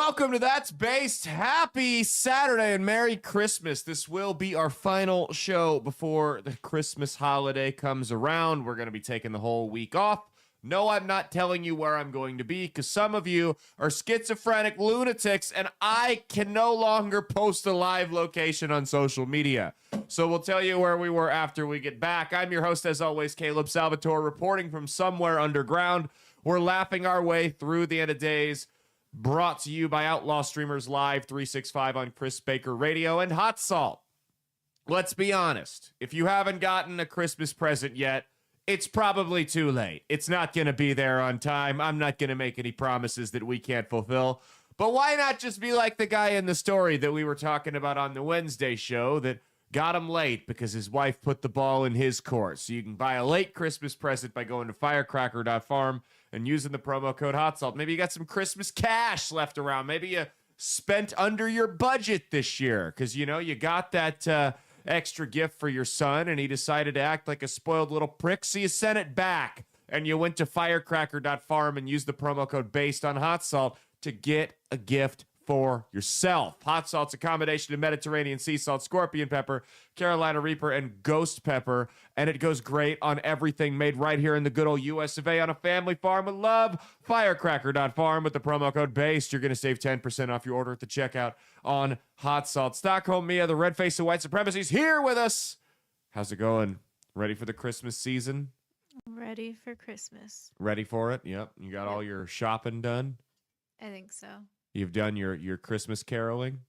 Welcome to That's Based. Happy Saturday and Merry Christmas. This will be our final show before the Christmas holiday comes around. We're going to be taking the whole week off. No, I'm not telling you where I'm going to be because some of you are schizophrenic lunatics and I can no longer post a live location on social media. So we'll tell you where we were after we get back. I'm your host, as always, Caleb Salvatore, reporting from somewhere underground. We're laughing our way through the end of days. Brought to you by Outlaw Streamers Live 365 on Chris Baker Radio and Hot Salt. Let's be honest. If you haven't gotten a Christmas present yet, it's probably too late. It's not going to be there on time. I'm not going to make any promises that we can't fulfill. But why not just be like the guy in the story that we were talking about on the Wednesday show that got him late because his wife put the ball in his court. So you can buy a late Christmas present by going to firecracker.farm and using the promo code HOTSALT. Maybe you got some Christmas cash left around. Maybe you spent under your budget this year because, you know, you got that extra gift for your son and he decided to act like a spoiled little prick, so you sent it back. And you went to firecracker.farm and used the promo code BASED on Hot Salt to get a gift for yourself. Hot Salt's a combination of Mediterranean sea salt, scorpion pepper, Carolina Reaper, and ghost pepper, and it goes great on everything made right here in the good old US of A on a family farm with love. Firecracker.farm with the promo code BASED. You're going to save 10% off your order at the checkout on Hot Salt. Stockholm Mia, the red face of white supremacy, is here with us. How's it going? Ready for the Christmas season? Ready for Christmas. Ready for it? Yep. You got all your shopping done? I think so. You've done your Christmas caroling?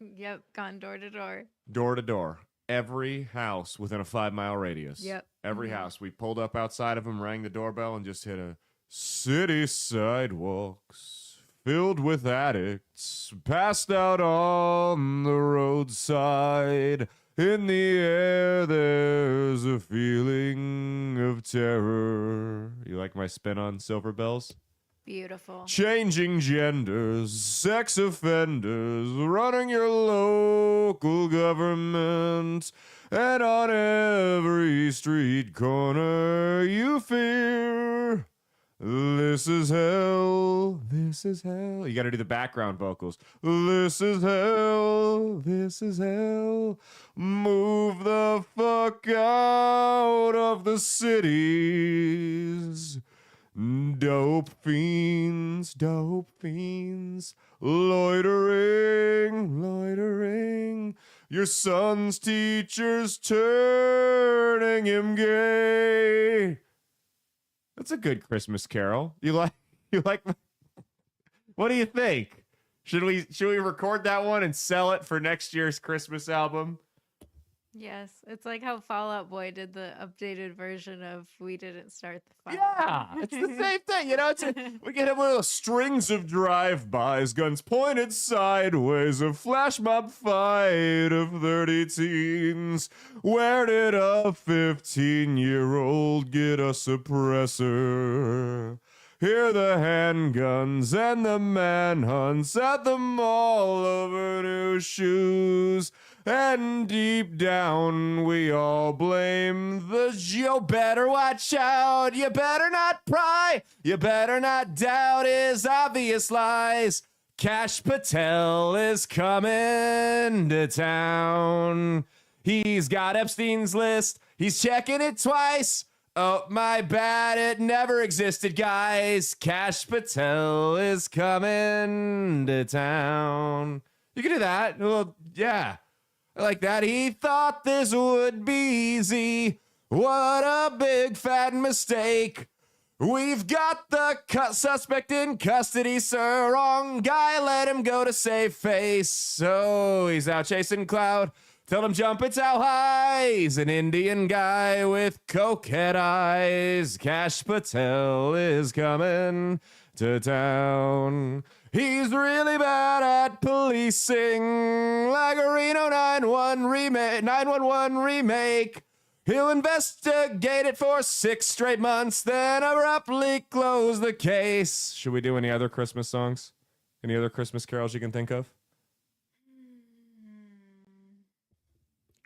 Yep, gone door to door. Door to door. Every house within a 5-mile radius. Yep. Every house. We pulled up outside of them, rang the doorbell, and just hit a city sidewalks filled with addicts, passed out on the roadside. In the air, there's a feeling of terror. You like my spin on Silver Bells? Beautiful. Changing genders, sex offenders, running your local government, and on every street corner you fear. This is hell, this is hell. You gotta do the background vocals. This is hell, this is hell. Move the fuck out of the cities. Dope fiends, loitering, loitering. Your son's teacher's turning him gay. That's a good Christmas carol. You like? What do you think? Should we record that one and sell it for next year's Christmas album? Yes, it's like how Fall Out Boy did the updated version of We Didn't Start the Fire. Yeah, it's the same thing. You know, we get him with strings of drive-bys, guns pointed sideways, a flash mob fight of 30 teens. Where did a 15-year-old get a suppressor? Hear the handguns and the manhunts at the mall over new shoes. And deep down, we all blame the you better watch out, you better not pry, you better not doubt his obvious lies. Cash Patel is coming to town. He's got Epstein's list, he's checking it twice. Oh, my bad, it never existed, guys. Cash Patel is coming to town. You can do that. Well, yeah. I like that. He thought this would be easy. What a big fat mistake. We've got the suspect in custody, sir. Wrong guy, let him go to save face. Oh, he's out chasing cloud. Tell him jump, it's how high. He's an Indian guy with cokehead eyes. Cash Patel is coming to town. He's really bad at policing, like a Reno 911 remake. He'll investigate it for 6 straight months, then abruptly close the case. Should we do any other Christmas songs? Any other Christmas carols you can think of?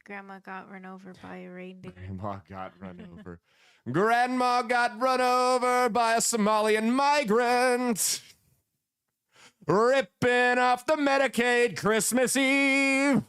Grandma got run over by a reindeer. Grandma got run over. Grandma got run over by a Somalian migrant. ripping off the Medicaid Christmas Eve.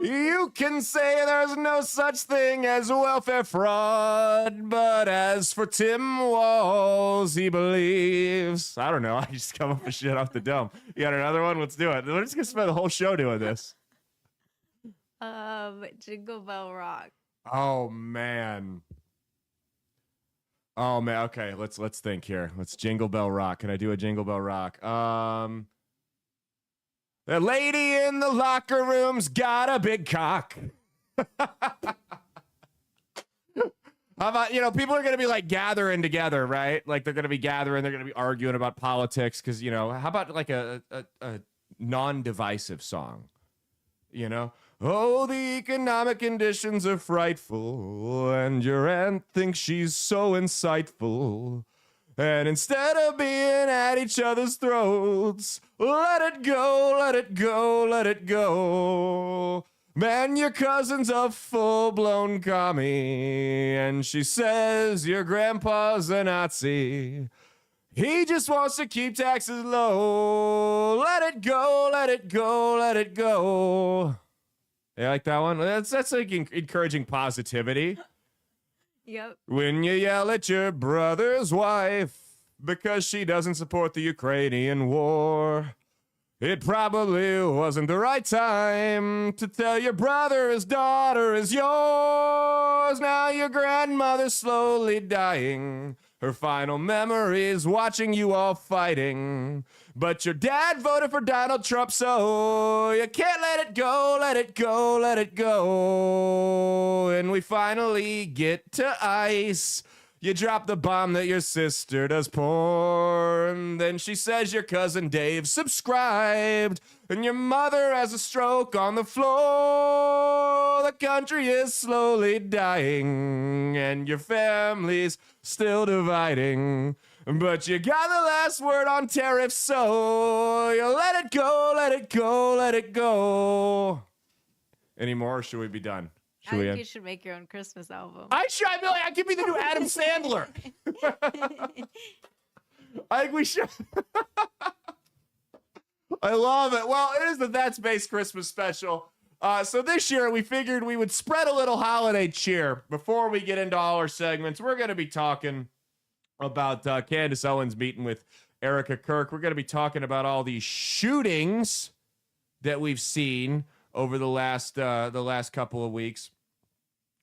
You can say there's no such thing as welfare fraud, but as for Tim Walz, he believes. I don't know. I just come up with shit off the dome. You got another one? Let's do it. We're just gonna spend the whole show doing this. Jingle Bell Rock. Oh man. Okay, let's think here. Let's Jingle Bell Rock. Can I do a Jingle Bell Rock? The lady in the locker room's got a big cock. How about, people are going to be like gathering together, right? Like they're going to be gathering, they're going to be arguing about politics because, how about like a non-divisive song? Oh, the economic conditions are frightful, and your aunt thinks she's so insightful. And instead of being at each other's throats, let it go, let it go, let it go. Man, your cousin's a full-blown commie, and she says your grandpa's a Nazi. He just wants to keep taxes low. Let it go, let it go, let it go. You like that one? That's like encouraging positivity. Yep. When you yell at your brother's wife because she doesn't support the Ukrainian war, it probably wasn't the right time to tell your brother his daughter is yours. Now your grandmother's slowly dying. Her final memories watching you all fighting. But your dad voted for Donald Trump, so you can't let it go, let it go, let it go. And we finally get to ice. You drop the bomb that your sister does porn. Then she says your cousin Dave subscribed. And your mother has a stroke on the floor. The country is slowly dying. And your family's still dividing. But you got the last word on tariffs, so you let it go, let it go, let it go. Any more, or should we be done? I think you should make your own Christmas album. I should. I could be the new Adam Sandler. I think we should. I love it. Well, it is the That's Based Christmas special. So this year, we figured we would spread a little holiday cheer. Before we get into all our segments, we're going to be talking about Candace Owens meeting with Erika Kirk. We're going to be talking about all these shootings that we've seen over the last couple of weeks,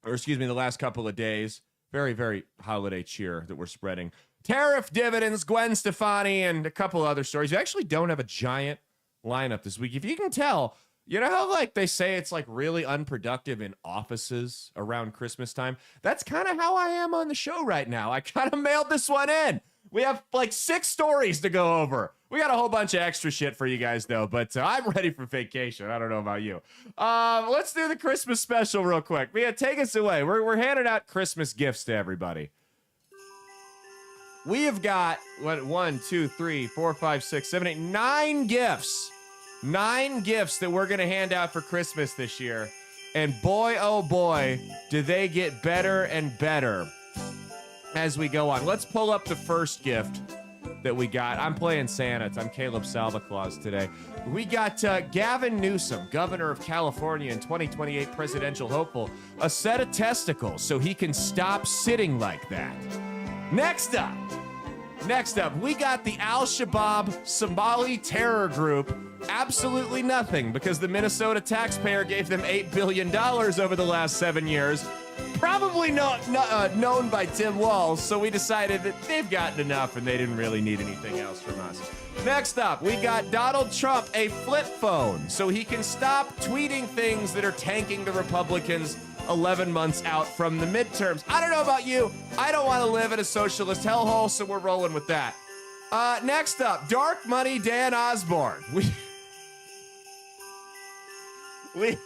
or excuse me, the last couple of days. Very, very holiday cheer that we're spreading. Tariff dividends, Gwen Stefani, and a couple other stories. We actually don't have a giant lineup this week. If you can tell, you know how like they say it's like really unproductive in offices around Christmas time? That's kind of how I am on the show right now. I kind of mailed this one in. We have like 6 stories to go over. We got a whole bunch of extra shit for you guys though, but I'm ready for vacation. I don't know about you. Let's do the Christmas special real quick. Mia, take us away. We're handing out Christmas gifts to everybody. We have got 1, 2, 3, 4, 5, 6, 7, 8, 9 gifts. 9 gifts that we're going to hand out for Christmas this year. And boy, oh boy, do they get better and better as we go on. Let's pull up the first gift that we got. I'm playing Santa. I'm Caleb Salva Claus today. We got Gavin Newsom, governor of California and 2028 presidential hopeful, a set of testicles so he can stop sitting like that. Next up, we got the Al-Shabaab Somali terror group. Absolutely nothing, because the Minnesota taxpayer gave them $8 billion over the last 7 years. Probably not known by Tim Walz, so we decided that they've gotten enough and they didn't really need anything else from us. Next up, we got Donald Trump a flip phone so he can stop tweeting things that are tanking the Republicans 11 months out from the midterms. I don't know about you. I don't want to live in a socialist hellhole, so we're rolling with that. Next up, Dark Money Dan Osborne. We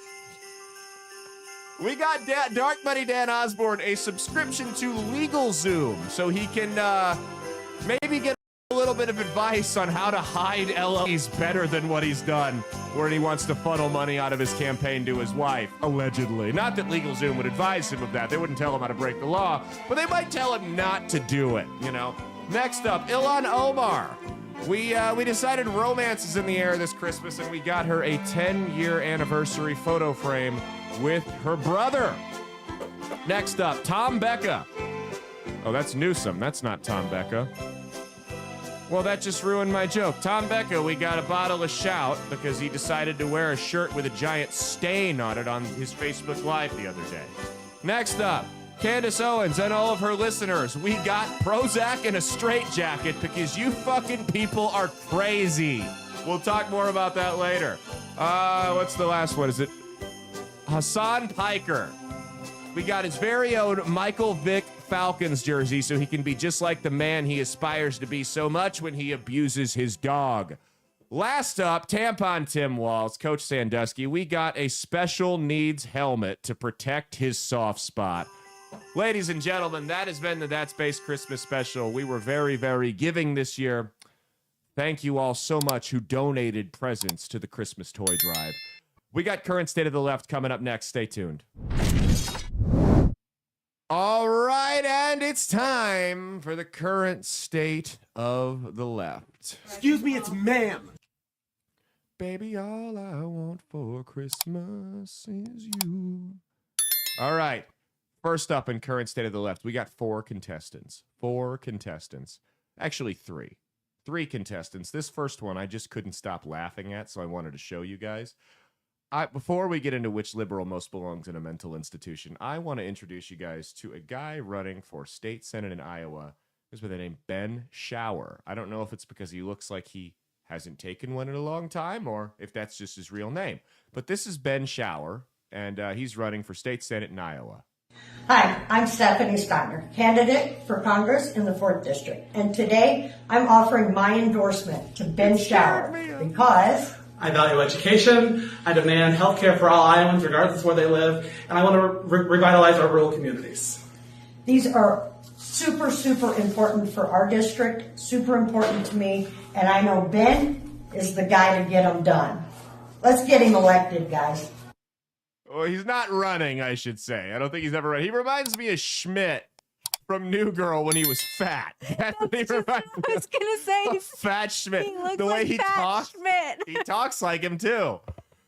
got Dark Money Dan Osborne a subscription to LegalZoom so he can maybe get a little bit of advice on how to hide LLCs better than what he's done when he wants to funnel money out of his campaign to his wife, allegedly. Not that LegalZoom would advise him of that. They wouldn't tell him how to break the law, but they might tell him not to do it, you know? Next up, Ilan Omar. We decided romance is in the air this Christmas, and we got her a 10-year anniversary photo frame with her brother. Next up, Tom Becca. Oh, that's Newsom. That's not Tom Becca. Well, that just ruined my joke. Tom Becca, we got a bottle of Shout because he decided to wear a shirt with a giant stain on it on his Facebook Live the other day. Next up, Candace Owens and all of her listeners, we got Prozac and a straitjacket because you fucking people are crazy. We'll talk more about that later. What's the last one? Is it Hassan Piker? We got his very own Michael Vick Falcons jersey so he can be just like the man he aspires to be so much when he abuses his dog. Last up, Tampon Tim Walls, Coach Sandusky, we got a special needs helmet to protect his soft spot. Ladies and gentlemen, that has been the That's Based Christmas special. We were very, very giving this year. Thank you all so much who donated presents to the Christmas toy drive. We got Current State of the Left coming up next. Stay tuned. All right, and it's time for the Current State of the Left. Excuse me, it's ma'am. Baby, all I want for Christmas is you. All right. First up in Current State of the Left, we got four contestants. Actually, three. Three contestants. This first one I just couldn't stop laughing at, so I wanted to show you guys. Before we get into which liberal most belongs in a mental institution, I want to introduce you guys to a guy running for state senate in Iowa. Who's by the name Ben Shower. I don't know if it's because he looks like he hasn't taken one in a long time or if that's just his real name. But this is Ben Shower, and he's running for state senate in Iowa. Hi, I'm Stephanie Steiner, candidate for Congress in the 4th District. And today I'm offering my endorsement to Ben Shower because I value education, I demand health care for all Iowans regardless of where they live, and I want to revitalize our rural communities. these are super, super important for our district, super important to me, and I know Ben is the guy to get them done. Let's get him elected, guys. Well, he's not running, I should say. I don't think he's ever run. He reminds me of Schmidt from New Girl when he was fat. That's what he reminds me I was gonna say, of. Fat Schmidt. he looks The way like he Fat talks, Schmidt. he talks like him too.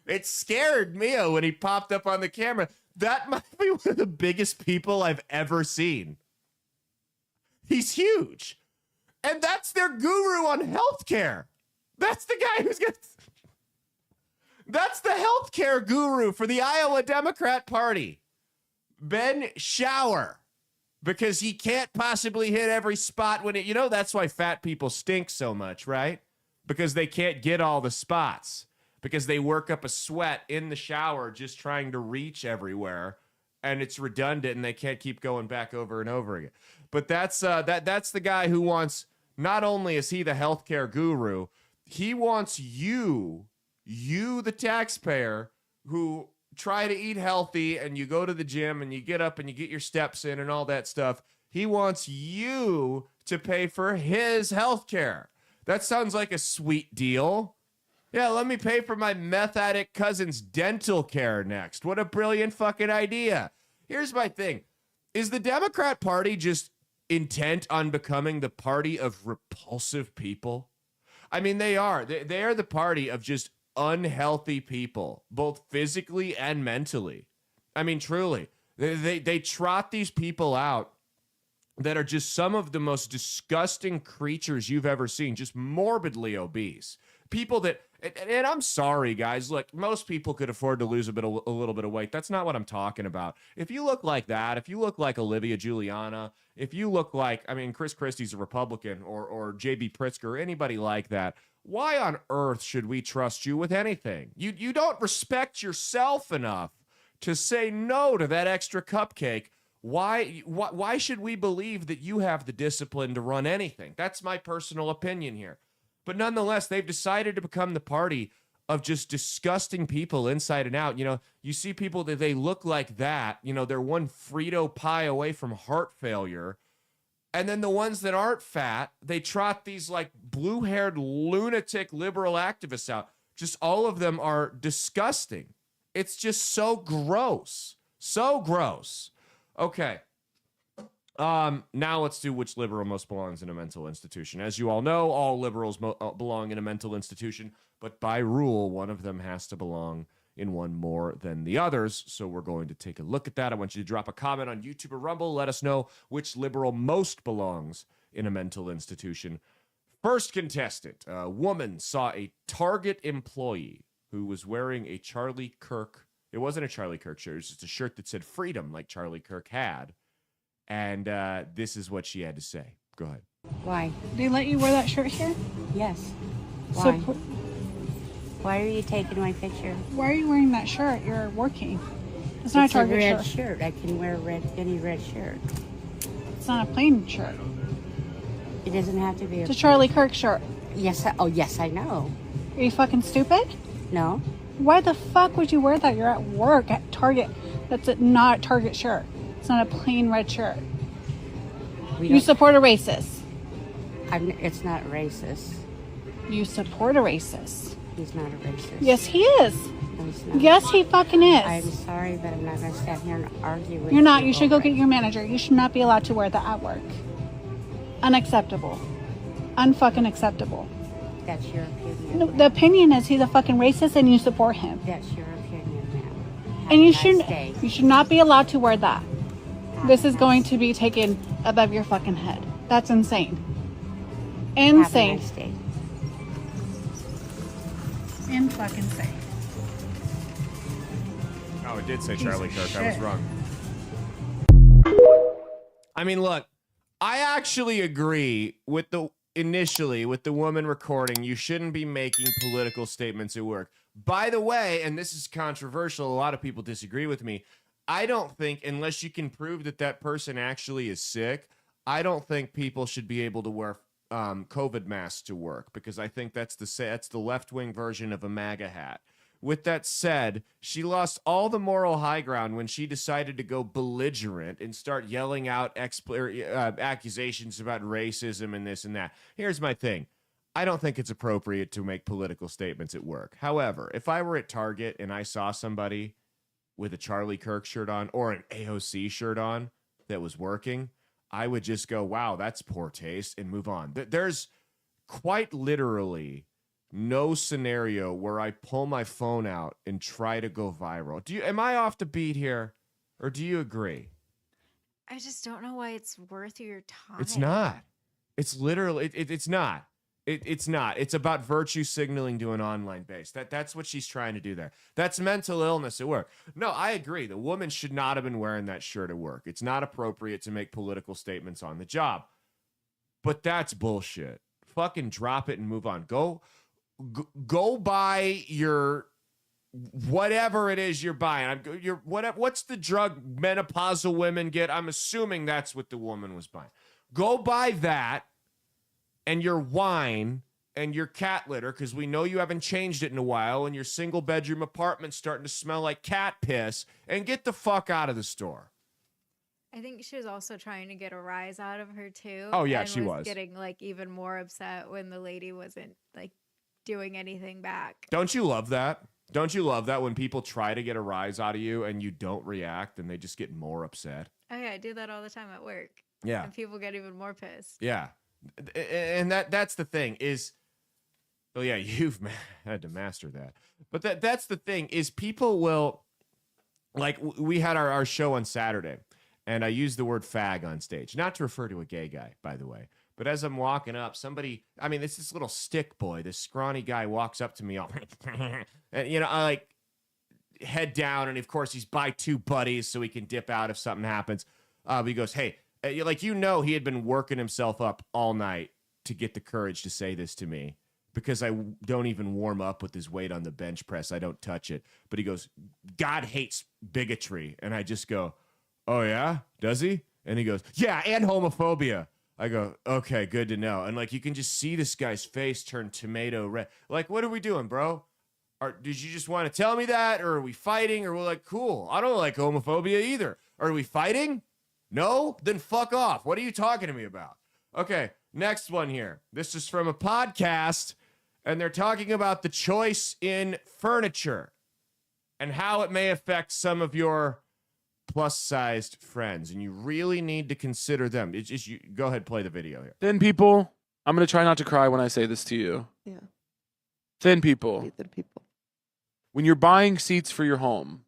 It scared Mia when he popped up on the camera. That might be one of the biggest people I've ever seen. He's huge. And that's their guru on healthcare. That's the guy who's going to... That's the healthcare guru for the Iowa Democrat Party. Ben Shower. Because he can't possibly hit every spot when it... You know, that's why fat people stink so much, right? Because they can't get all the spots. Because they work up a sweat in the shower just trying to reach everywhere. And it's redundant and they can't keep going back over and over again. But that's the guy who wants... Not only is he the healthcare guru, he wants you, the taxpayer, who try to eat healthy and you go to the gym and you get up and you get your steps in and all that stuff. He wants you to pay for his healthcare. That sounds like a sweet deal. Yeah, let me pay for my meth addict cousin's dental care next. What a brilliant fucking idea. Here's my thing. Is the Democrat Party just intent on becoming the party of repulsive people? I mean, they are. They are the party of just unhealthy people, both physically and mentally. I mean, truly. They trot these people out that are just some of the most disgusting creatures you've ever seen, just morbidly obese. People that, and I'm sorry, guys, look, most people could afford to lose a little bit of weight. That's not what I'm talking about. If you look like that, if you look like Olivia Giuliana, if you look like, I mean, Chris Christie's a Republican, or J.B. Pritzker, anybody like that, why on earth should we trust you with anything? You don't respect yourself enough to say no to that extra cupcake. Why should we believe that you have the discipline to run anything? That's my personal opinion here. But nonetheless, they've decided to become the party of just disgusting people inside and out. You know, you see people that they look like that. You know, they're one Frito pie away from heart failure. And then the ones that aren't fat, they trot these like blue-haired lunatic liberal activists out. Just all of them are disgusting. It's just so gross. So gross. Okay. Now let's do which liberal most belongs in a mental institution. As you all know, all liberals belong in a mental institution, but by rule, one of them has to belong in one more than the others. So we're going to take a look at that. I want you to drop a comment on YouTube or Rumble. Let us know which liberal most belongs in a mental institution. First contestant, a woman saw a Target employee who was wearing a Charlie Kirk. It wasn't a Charlie Kirk shirt. It was just a shirt that said freedom like Charlie Kirk had. And this is what she had to say. Go ahead. Why? They let you wear that shirt here? Yes. So Why? Why are you taking my picture? why are you wearing that shirt? You're working. It's not a Target a red shirt. shirt. I can wear any red shirt. It's not a plain shirt. It doesn't have to be It's a Charlie Kirk shirt. Yes. Yes, I know. Are you fucking stupid? No. Why the fuck would you wear that? You're at work at Target. That's not a Target shirt. It's not a plain red shirt. You support a racist. It's not racist. You support a racist. He's not a racist. Yes, he is. No, he's not. Yes, he fucking is. I'm sorry, but I'm not going to stand here and argue with you. You're not. You should go over get it. your manager. You should not be allowed to wear that at work. Unacceptable. Unfucking acceptable. That's your opinion. No, the opinion is he's a fucking racist and you support him. That's your opinion, ma'am. Have And a you nice day. should not be allowed to wear that. This is going to be taken above your fucking head. That's insane. Have a Insane. nice day. In fucking insane. Oh, it did say Charlie Kirk. I was shit. wrong. I mean, look, I actually agree with the woman recording. You shouldn't be making political statements at work. By the way, and this is controversial, a lot of people disagree with me. I don't think, unless you can prove that that person actually is sick, I don't think people should be able to wear COVID masks to work, because I think that's the left-wing version of a MAGA hat. With that said, she lost all the moral high ground when she decided to go belligerent and start yelling out accusations about racism and this and that. Here's my thing. I don't think it's appropriate to make political statements at work. However, if I were at Target and I saw somebody with a Charlie Kirk shirt on or an AOC shirt on that was working, I would just go, wow, that's poor taste, and move on. There's quite literally no scenario where I pull my phone out and try to go viral. Am I off the beat here, or do you agree? I just don't know why it's worth your time. It's not. It's literally, it's not. It's not. It's about virtue signaling to an online base. That's what she's trying to do there. That's mental illness at work. No, I agree. The woman should not have been wearing that shirt at work. It's not appropriate to make political statements on the job. But that's bullshit. Fucking drop it and move on. Go buy your whatever it is you're buying. What's the drug menopausal women get? I'm assuming that's what the woman was buying. Go buy that and your wine and your cat litter, because we know you haven't changed it in a while, and your single bedroom apartment's starting to smell like cat piss, and get the fuck out of the store. I think she was also trying to get a rise out of her too. Oh, yeah, and she was. getting like even more upset when the lady wasn't like doing anything back. Don't you love that? Don't you love that when people try to get a rise out of you and you don't react and they just get more upset? Oh yeah, I do that all the time at work. Yeah. And people get even more pissed. Yeah. And that's the thing is, oh yeah, you've had to master that. But that's the thing is, people will, like, we had our show on Saturday, and I used the word fag on stage, not to refer to a gay guy, by the way. But as I'm walking up, it's this little stick boy, this scrawny guy walks up to me all, and, I like head down, and of course he's by two buddies so he can dip out if something happens. But he goes, hey, he had been working himself up all night to get the courage to say this to me, because I don't even warm up with his weight on the bench press. I don't touch it. But he goes, God hates bigotry. And I just go, oh yeah? Does he? And he goes, yeah, and homophobia. I go, okay, good to know. And you can just see this guy's face turn tomato red. What are we doing, bro? Did you just want to tell me that? Or are we fighting? Or we're like, cool, I don't like homophobia either. Are we fighting? No? Then fuck off. What are you talking to me about? Okay, next one here. This is from a podcast, and they're talking about the choice in furniture and how it may affect some of your plus-sized friends, and you really need to consider them. It's just you go ahead, play the video here. Thin people, I'm going to try not to cry when I say this to you. Yeah. Thin people. Thin people. When you're buying seats for your home,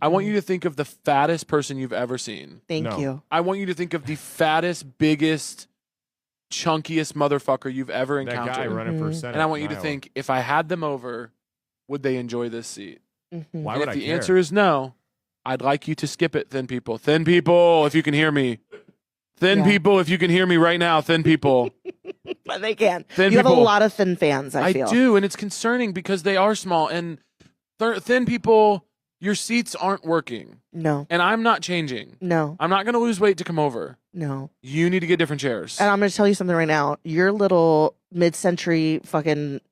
I want you to think of the fattest person you've ever seen. Thank you. I want you to think of the fattest, biggest, chunkiest motherfucker you've ever encountered. That guy running for Senate. And I want you to Iowa. think, if I had them over, would they enjoy this seat? Why And would if I the care? answer is no, I'd like you to skip it, thin people. Thin people, if you can hear me. Thin people, if you can hear me right now, thin people. But they can. Thin you have a people. lot of thin fans, I feel. do, and it's concerning because they are small. And thin people, your seats aren't working. No. And I'm not changing. No. I'm not going to lose weight to come over. No. You need to get different chairs. And I'm going to tell you something right now. Your little mid-century fucking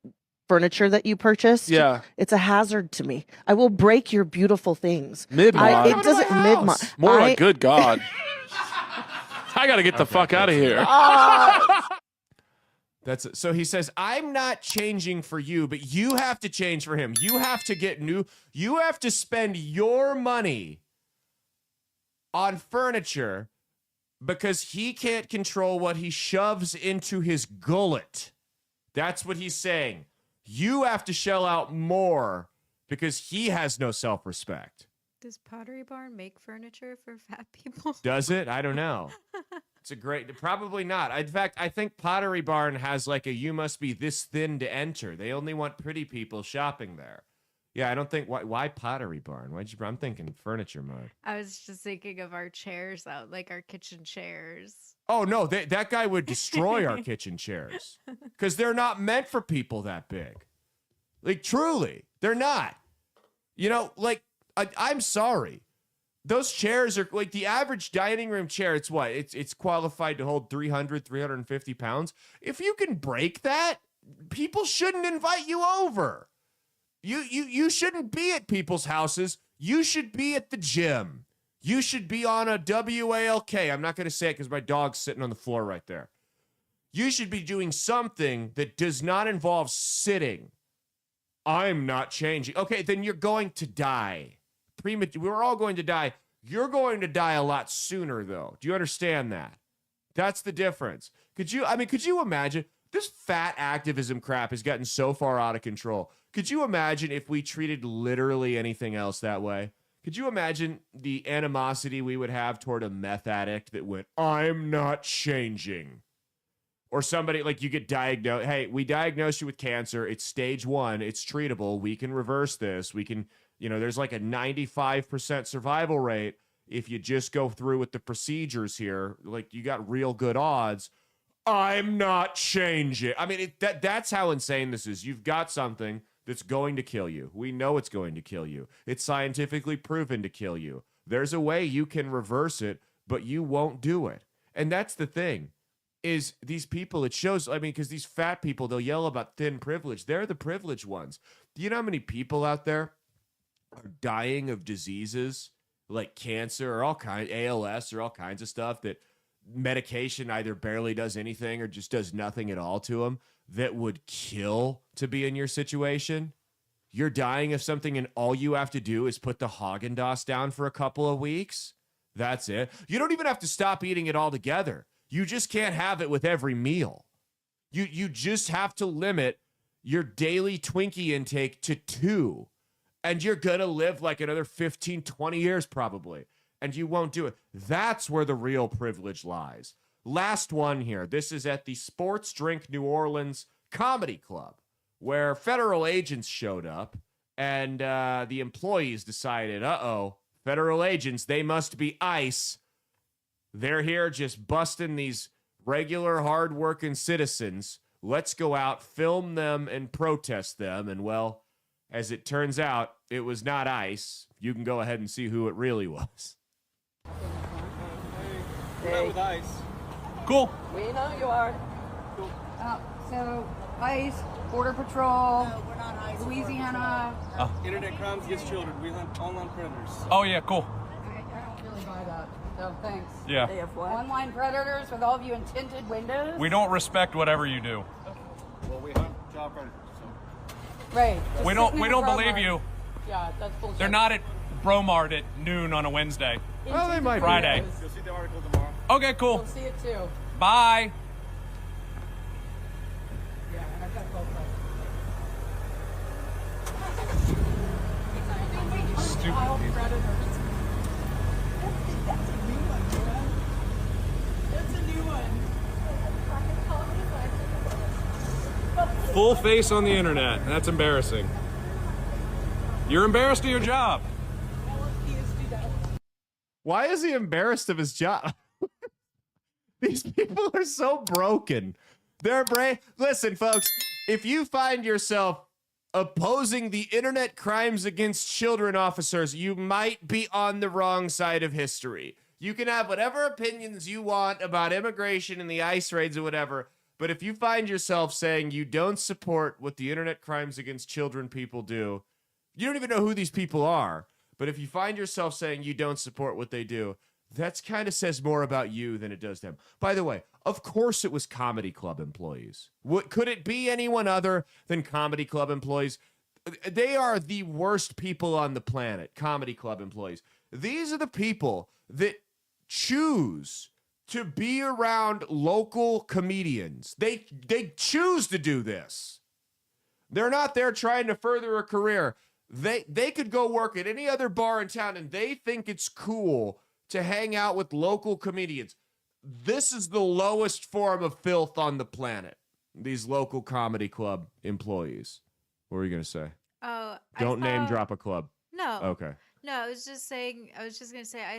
furniture that you purchased, it's a hazard to me. I will break your beautiful things. Mid-mod. It doesn't mid-mod. More like, good God. I got to get the fuck out of here. So he says, I'm not changing for you, but you have to change for him. You have to get new. You have to spend your money on furniture because he can't control what he shoves into his gullet. That's what he's saying. You have to shell out more because he has no self-respect. Does Pottery Barn make furniture for fat people? Does it? I don't know. It's a great, probably not. In fact, I think Pottery Barn has like a you must be this thin to enter. They only want pretty people shopping there. Yeah, I don't think, why Pottery Barn? I'm thinking furniture mode. I was just thinking of our chairs out, like our kitchen chairs. Oh, no, that guy would destroy our kitchen chairs because they're not meant for people that big. Like, truly, they're not. You know, like, I'm sorry. Those chairs are like the average dining room chair. It's what? It's qualified to hold 300, 350 pounds. If you can break that, people shouldn't invite you over. You shouldn't be at people's houses. You should be at the gym. You should be on a WALK. I'm not going to say it because my dog's sitting on the floor right there. You should be doing something that does not involve sitting. I'm not changing. Okay, then you're going to die. We're all going to die. You're going to die a lot sooner, though. Do you understand that? That's the difference. Could you imagine? This fat activism crap has gotten so far out of control. Could you imagine if we treated literally anything else that way? Could you imagine the animosity we would have toward a meth addict that went, I'm not changing? Or somebody, like, you get diagnosed. Hey, we diagnosed you with cancer. It's stage 1. It's treatable. We can reverse this. We can, there's like a 95% survival rate if you just go through with the procedures here. Like, you got real good odds. I'm not changing. I mean, that's how insane this is. You've got something that's going to kill you. We know it's going to kill you. It's scientifically proven to kill you. There's a way you can reverse it, but you won't do it. And that's the thing. Is these people, it shows, because these fat people, they'll yell about thin privilege. They're the privileged ones. Do you know how many people out there are dying of diseases like cancer or ALS or all kinds of stuff that medication either barely does anything or just does nothing at all to them that would kill to be in your situation? You're dying of something and all you have to do is put the Haagen-Dazs down for a couple of weeks. That's it. You don't even have to stop eating it altogether. You just can't have it with every meal. You just have to limit your daily Twinkie intake to 2. And you're going to live like another 15, 20 years probably. And you won't do it. That's where the real privilege lies. Last one here. This is at the Sports Drink New Orleans Comedy Club, where federal agents showed up and the employees decided, federal agents, they must be ICE. They're here just busting these regular, hard-working citizens. Let's go out, film them, and protest them. And, well, as it turns out, it was not ICE. You can go ahead and see who it really was. We're not with ICE. Cool. We know you are. Cool. So, ICE, Border Patrol, No, we're not ICE. Louisiana. Internet crimes against children. We hunt online predators. Oh, yeah, cool. I don't really buy that, so thanks. Yeah. They have what? Online predators with all of you in tinted windows. We don't respect whatever you do. Well, we hunt child predators. So. Right. We don't believe you. Yeah, that's bullshit. They're not Bromart at noon on a Wednesday. Well, they might Friday. You'll see the article tomorrow. Okay, cool. You'll see it too. Bye. Yeah, and I've got both Stupid. predators. That's a new one, man. That's a new one. Full face on the internet. That's embarrassing. You're embarrassed of your job. Why is he embarrassed of his job? These people are so broken. They're Listen, folks, if you find yourself opposing the internet crimes against children officers, you might be on the wrong side of history. You can have whatever opinions you want about immigration and the ICE raids or whatever, but if you find yourself saying you don't support what the internet crimes against children people do, you don't even know who these people are. But if you find yourself saying you don't support what they do, that kind of says more about you than it does them. By the way, of course it was comedy club employees. What could it be anyone other than comedy club employees? They are the worst people on the planet, comedy club employees. These are the people that choose to be around local comedians. They choose to do this. They're not there trying to further a career. They could go work at any other bar in town and they think it's cool to hang out with local comedians. This is the lowest form of filth on the planet. These local comedy club employees. What were you going to say? Oh, Don't name drop a club. No. Okay. No, I was just gonna say I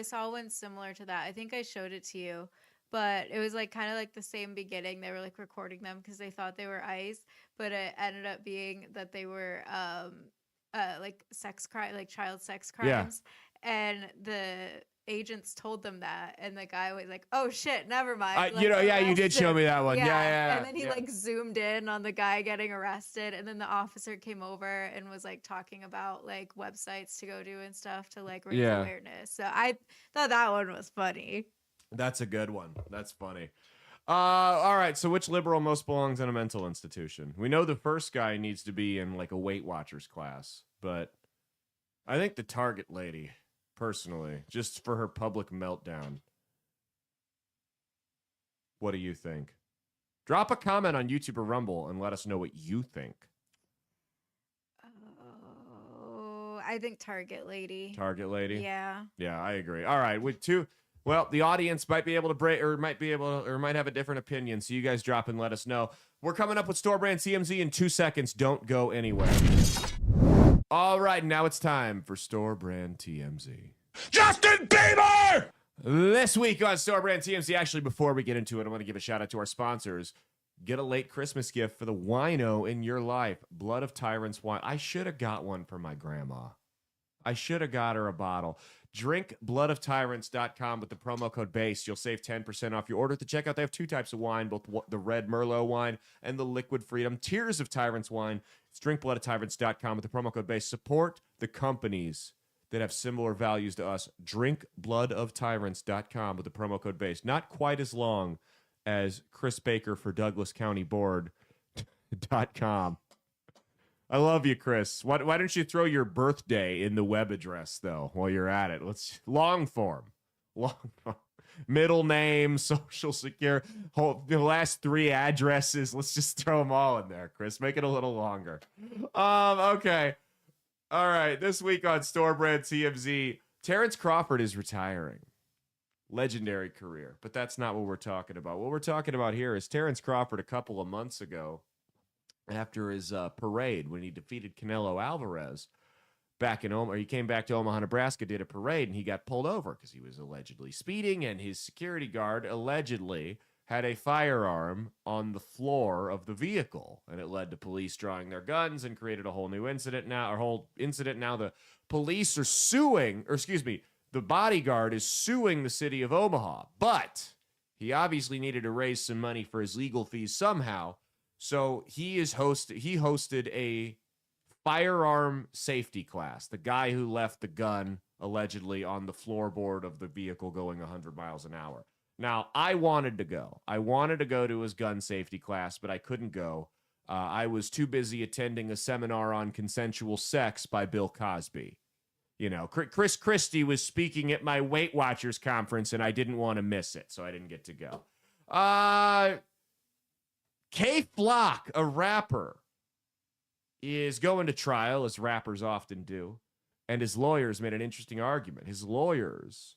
saw one similar to that. I think I showed it to you, but it was like kind of like the same beginning. They were like recording them because they thought they were ICE, but it ended up being that they were like child sex crimes. And the agents told them that, and the guy was like, "Oh shit, never mind." You did show me that one. Yeah. And then he like zoomed in on the guy getting arrested, and then the officer came over and was like talking about like websites to go to and stuff to like raise awareness. So I thought that one was funny. That's a good one. That's funny. All right. So which liberal most belongs in a mental institution? We know the first guy needs to be in like a Weight Watchers class, but I think the Target lady, personally, just for her public meltdown. What do you think? Drop a comment on YouTube or Rumble and let us know what you think. Oh, I think Target lady. Target lady? Yeah. Yeah, I agree. All right, with two. Well, the audience might be able to break, or might have a different opinion. So you guys drop and let us know. We're coming up with Store Brand TMZ in 2 seconds. Don't go anywhere. All right, now it's time for Store Brand TMZ. Justin Bieber! This week on Store Brand TMZ, actually, before we get into it, I want to give a shout out to our sponsors. Get a late Christmas gift for the wino in your life. Blood of Tyrants wine. I should have got one for my grandma. I should have got her a bottle. Drink bloodoftyrants.com with the promo code BASE. You'll save 10% off your order. At the checkout, they have two types of wine, both the red Merlot wine and the liquid Freedom. Tears of Tyrants wine. It's drinkbloodoftyrants.com with the promo code BASE. Support the companies that have similar values to us. Drinkbloodoftyrants.com with the promo code BASE. Not quite as long as Chris Baker for Douglas County Board.com. I love you, Chris. Why don't you throw your birthday in the web address, though, while you're at it? Let's long form. Middle name, social security, the last 3 addresses. Let's just throw them all in there, Chris. Make it a little longer. Okay. All right. This week on Store Brand TMZ, Terrence Crawford is retiring. Legendary career. But that's not what we're talking about. What we're talking about here is Terrence Crawford a couple of months ago, after his parade when he defeated Canelo Alvarez back in Omaha. He came back to Omaha, Nebraska, did a parade, and he got pulled over because he was allegedly speeding, and his security guard allegedly had a firearm on the floor of the vehicle, and it led to police drawing their guns and created a whole new incident now. The police are suing, or excuse me, the bodyguard is suing the city of Omaha, but he obviously needed to raise some money for his legal fees somehow. So he hosted a firearm safety class. The guy who left the gun allegedly on the floorboard of the vehicle going 100 miles an hour. Now, I wanted to go. I wanted to go to his gun safety class, but I couldn't go. I was too busy attending a seminar on consensual sex by Bill Cosby. Chris Christie was speaking at my Weight Watchers conference, and I didn't want to miss it, so I didn't get to go. K Flock, a rapper, is going to trial, as rappers often do, and his lawyers made an interesting argument. His lawyers,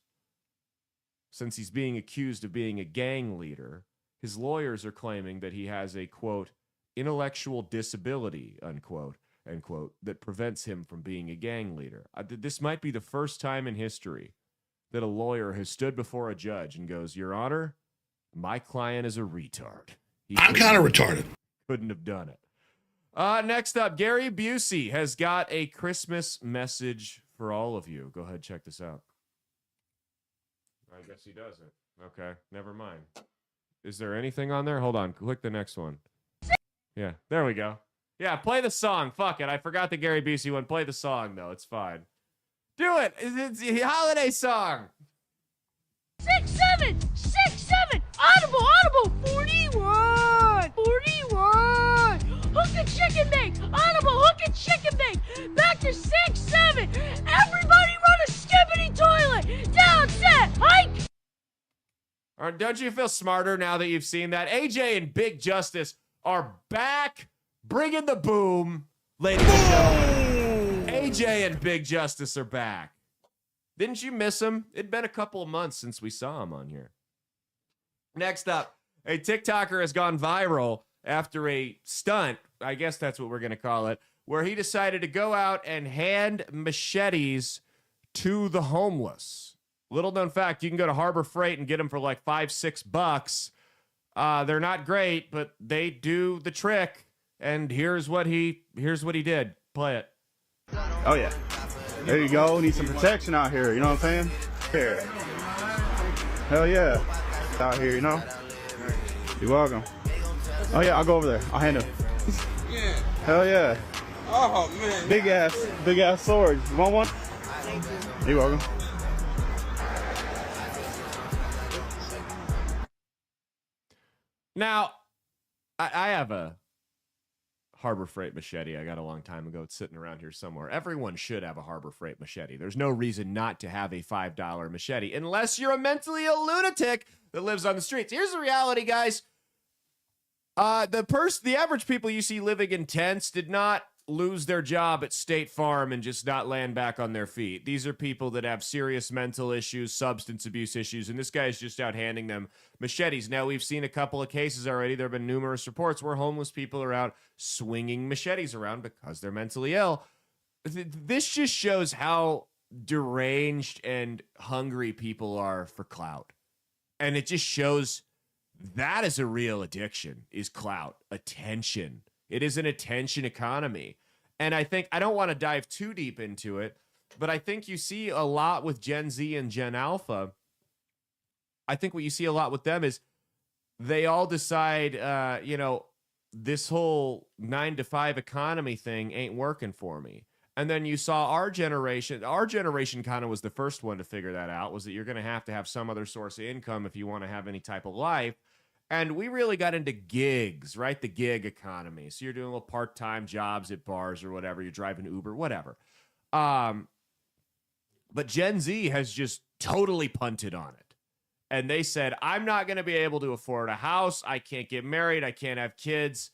since he's being accused of being a gang leader, his lawyers are claiming that he has a, quote, intellectual disability, unquote, end quote, that prevents him from being a gang leader. This might be the first time in history that a lawyer has stood before a judge and goes, Your Honor, my client is a retard. I'm kind of retarded. Couldn't have done it. Next up, Gary Busey has got a Christmas message for all of you. Go ahead, check this out. I guess he doesn't. Okay, never mind. Is there anything on there? Hold on, click the next one. Yeah, there we go. Yeah, play the song. Fuck it. I forgot the Gary Busey one. Play the song, though. It's fine. Do it. It's a holiday song. 6, 7, 6, 7. Audible, 41. 41. Hook and chicken bake. Audible, hook and chicken bake. Back to 6, 7. Everybody run a skippity toilet. Down, set, hike. All right, don't you feel smarter now that you've seen that? AJ and Big Justice are back, bringing the boom, ladies and gentlemen. AJ and Big Justice are back. Didn't you miss him? It'd been a couple of months since we saw him on here. Next up, a TikToker has gone viral after a stunt, I guess that's what we're going to call it, where he decided to go out and hand machetes to the homeless. Little known fact, you can go to Harbor Freight and get them for like $5-6. They're not great, but they do the trick. And here's what he did. Play it. Oh yeah. There you go. Need some protection out here. You know what I'm saying? Here. Hell yeah. Out here, you know. You're welcome. Oh yeah, I'll go over there. I'll hand him. Yeah. Hell yeah. Oh man. Big ass sword. You want one? You're welcome. Now, I have a Harbor Freight machete I got a long time ago. It's sitting around here somewhere. Everyone should have a Harbor Freight machete. There's no reason not to have a $5 machete unless you're a mentally ill lunatic that lives on the streets. Here's the reality, guys. The average people you see living in tents did not lose their job at State Farm and just not land back on their feet. These are people that have serious mental issues, substance abuse issues, and this guy is just out handing them machetes. Now, we've seen a couple of cases already. There have been numerous reports where homeless people are out swinging machetes around because they're mentally ill. This just shows how deranged and hungry people are for clout. And it just shows that is a real addiction, is clout, attention. It is an attention economy. And I think, I don't want to dive too deep into it, but I think you see a lot with Gen Z and Gen Alpha. I think what you see a lot with them is they all decide, this whole 9-to-5 economy thing ain't working for me. And then you saw our generation kind of was the first one to figure that out, was that you're going to have some other source of income if you want to have any type of life. And we really got into gigs, right? The gig economy. So you're doing little part-time jobs at bars or whatever. You're driving Uber, whatever. But Gen Z has just totally punted on it. And they said, I'm not going to be able to afford a house. I can't get married. I can't have kids.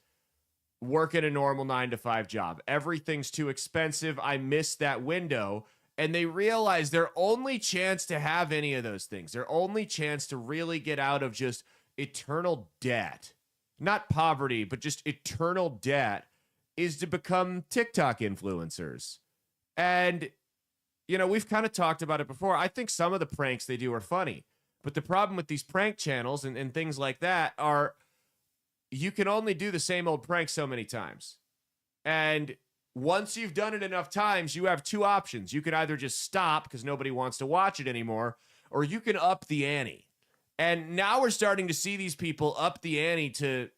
Work in a normal 9-to-5 job. Everything's too expensive. I missed that window. And they realize their only chance to have any of those things, their only chance to really get out of just eternal debt, not poverty, but just eternal debt, is to become TikTok influencers. And, we've kind of talked about it before. I think some of the pranks they do are funny. But the problem with these prank channels and things like that are you can only do the same old prank so many times. And once you've done it enough times, you have two options. You can either just stop because nobody wants to watch it anymore, or you can up the ante. And now we're starting to see these people up the ante to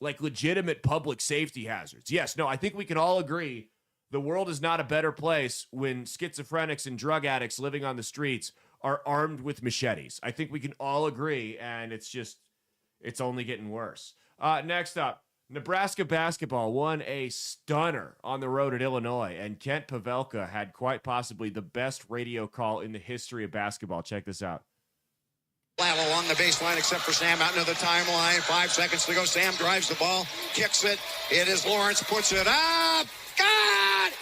like legitimate public safety hazards. Yes, no, I think we can all agree the world is not a better place when schizophrenics and drug addicts living on the streets are armed with machetes. I think we can all agree, and it's only getting worse. Next up, Nebraska basketball won a stunner on the road at Illinois, and Kent Pavelka had quite possibly the best radio call in the history of basketball. Check this out. Flat along the baseline, except for Sam out into the timeline. 5 seconds to go. Sam drives the ball, kicks it. It is Lawrence, puts it up. God!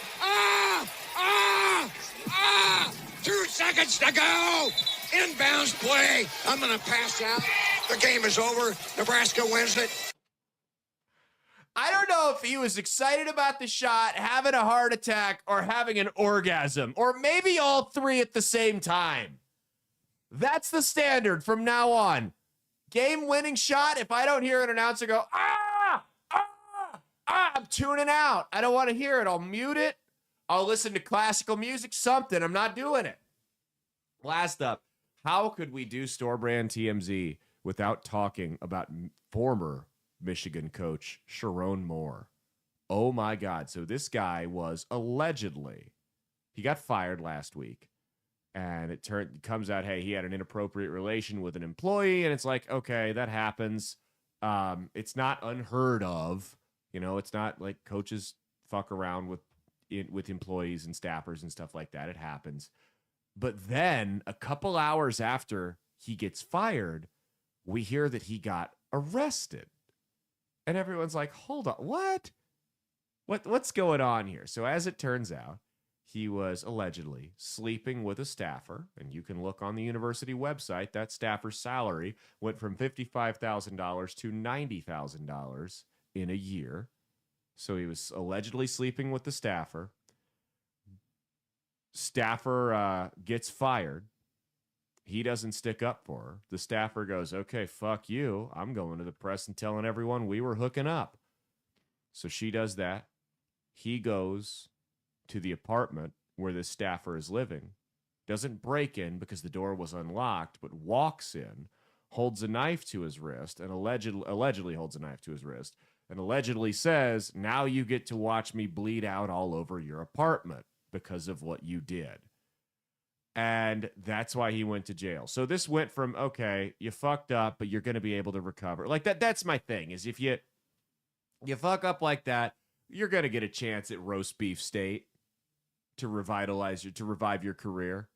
2 seconds to go. Inbounds play. I'm going to pass out. The game is over. Nebraska wins it. I don't know if he was excited about the shot, having a heart attack, or having an orgasm, or maybe all three at the same time. That's the standard from now on. Game-winning shot, if I don't hear an announcer go, I'm tuning out. I don't want to hear it. I'll mute it. I'll listen to classical music, something. I'm not doing it. Last up, how could we do store brand TMZ without talking about former Michigan coach Sharon Moore? Oh my God. So this guy was allegedly, he got fired last week, and it comes out, hey, he had an inappropriate relation with an employee, and it's like, okay, that happens. It's not unheard of. You know, it's not like coaches fuck around with employees and staffers and stuff like that. It happens. But then a couple hours after he gets fired, we hear that he got arrested. And everyone's like, hold on, what? What's going on here? So as it turns out, he was allegedly sleeping with a staffer, and you can look on the university website. That staffer's salary went from $55,000 to $90,000 in a year. So he was allegedly sleeping with the staffer. Staffer gets fired. He doesn't stick up for her. The staffer goes, okay, fuck you. I'm going to the press and telling everyone we were hooking up. So she does that. He goes to the apartment where the staffer is living, doesn't break in because the door was unlocked, but walks in, holds a knife to his wrist, and allegedly holds a knife to his wrist, and allegedly says, now you get to watch me bleed out all over your apartment because of what you did. And that's why he went to jail. So this went from, okay, you fucked up, but you're going to be able to recover. Like that's my thing, is if you fuck up like that, you're going to get a chance at roast beef state to revive your career.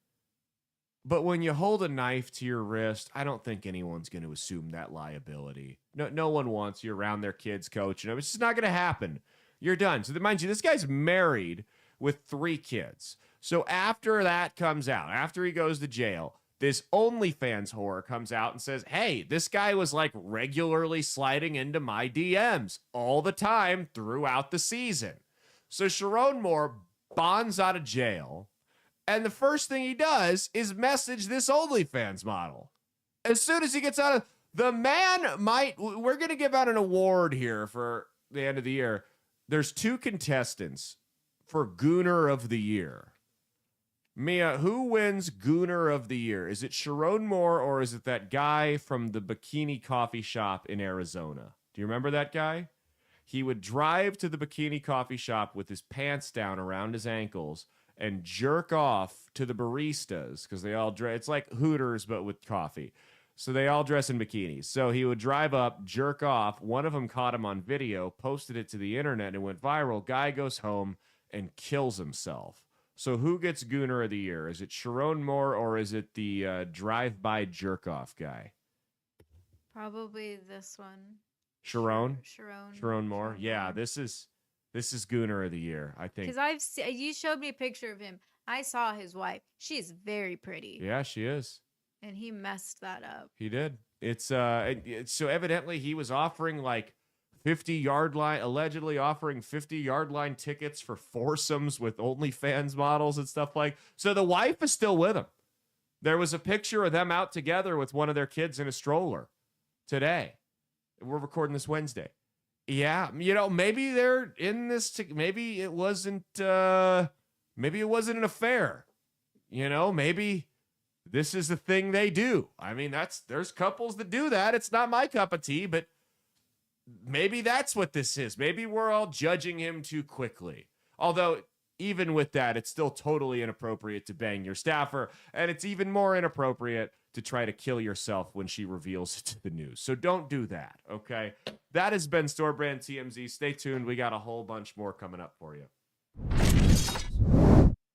But when you hold a knife to your wrist, I don't think anyone's going to assume that liability. No one wants you around their kids coaching them. It's just not going to happen. You're done. So mind you, this guy's married with 3 kids. So after that comes out, after he goes to jail, this OnlyFans whore comes out and says, hey, this guy was like regularly sliding into my DMs all the time throughout the season. So Sharon Moore bonds out of jail, and the first thing he does is message this OnlyFans model. As soon as he gets out of, the man we're going to give out an award here for the end of the year. There's 2 contestants for Gooner of the Year. Mia, who wins Gooner of the Year? Is it Sharon Moore, or is it that guy from the bikini coffee shop in Arizona? Do you remember that guy? He would drive to the bikini coffee shop with his pants down around his ankles and jerk off to the baristas, because they all dress. It's like Hooters, but with coffee. So they all dress in bikinis. So he would drive up, jerk off. One of them caught him on video, posted it to the internet, and it went viral. Guy goes home and kills himself. So who gets Gooner of the Year? Is it Sharon Moore, or is it the drive-by jerk-off guy? Probably this one. Sharon Sharon Moore. Yeah, Moore. this is Gooner of the Year, I think. Because you showed me a picture of him. I saw his wife. She's very pretty. Yeah, she is. And he messed that up. He did. It's so evidently he was offering like 50-yard line, allegedly offering 50-yard line tickets for foursomes with OnlyFans models and stuff like. So the wife is still with him. There was a picture of them out together with one of their kids in a stroller today. We're recording this Wednesday. Yeah, maybe they're in this. Maybe it wasn't. Maybe it wasn't an affair. Maybe this is the thing they do. I mean, there's couples that do that. It's not my cup of tea, but maybe that's what this is. Maybe we're all judging him too quickly. Although even with that, it's still totally inappropriate to bang your staffer, and it's even more inappropriate to try to kill yourself when she reveals it to the news. So don't do that, okay? That has been Store Brand TMZ. Stay tuned. We got a whole bunch more coming up for you.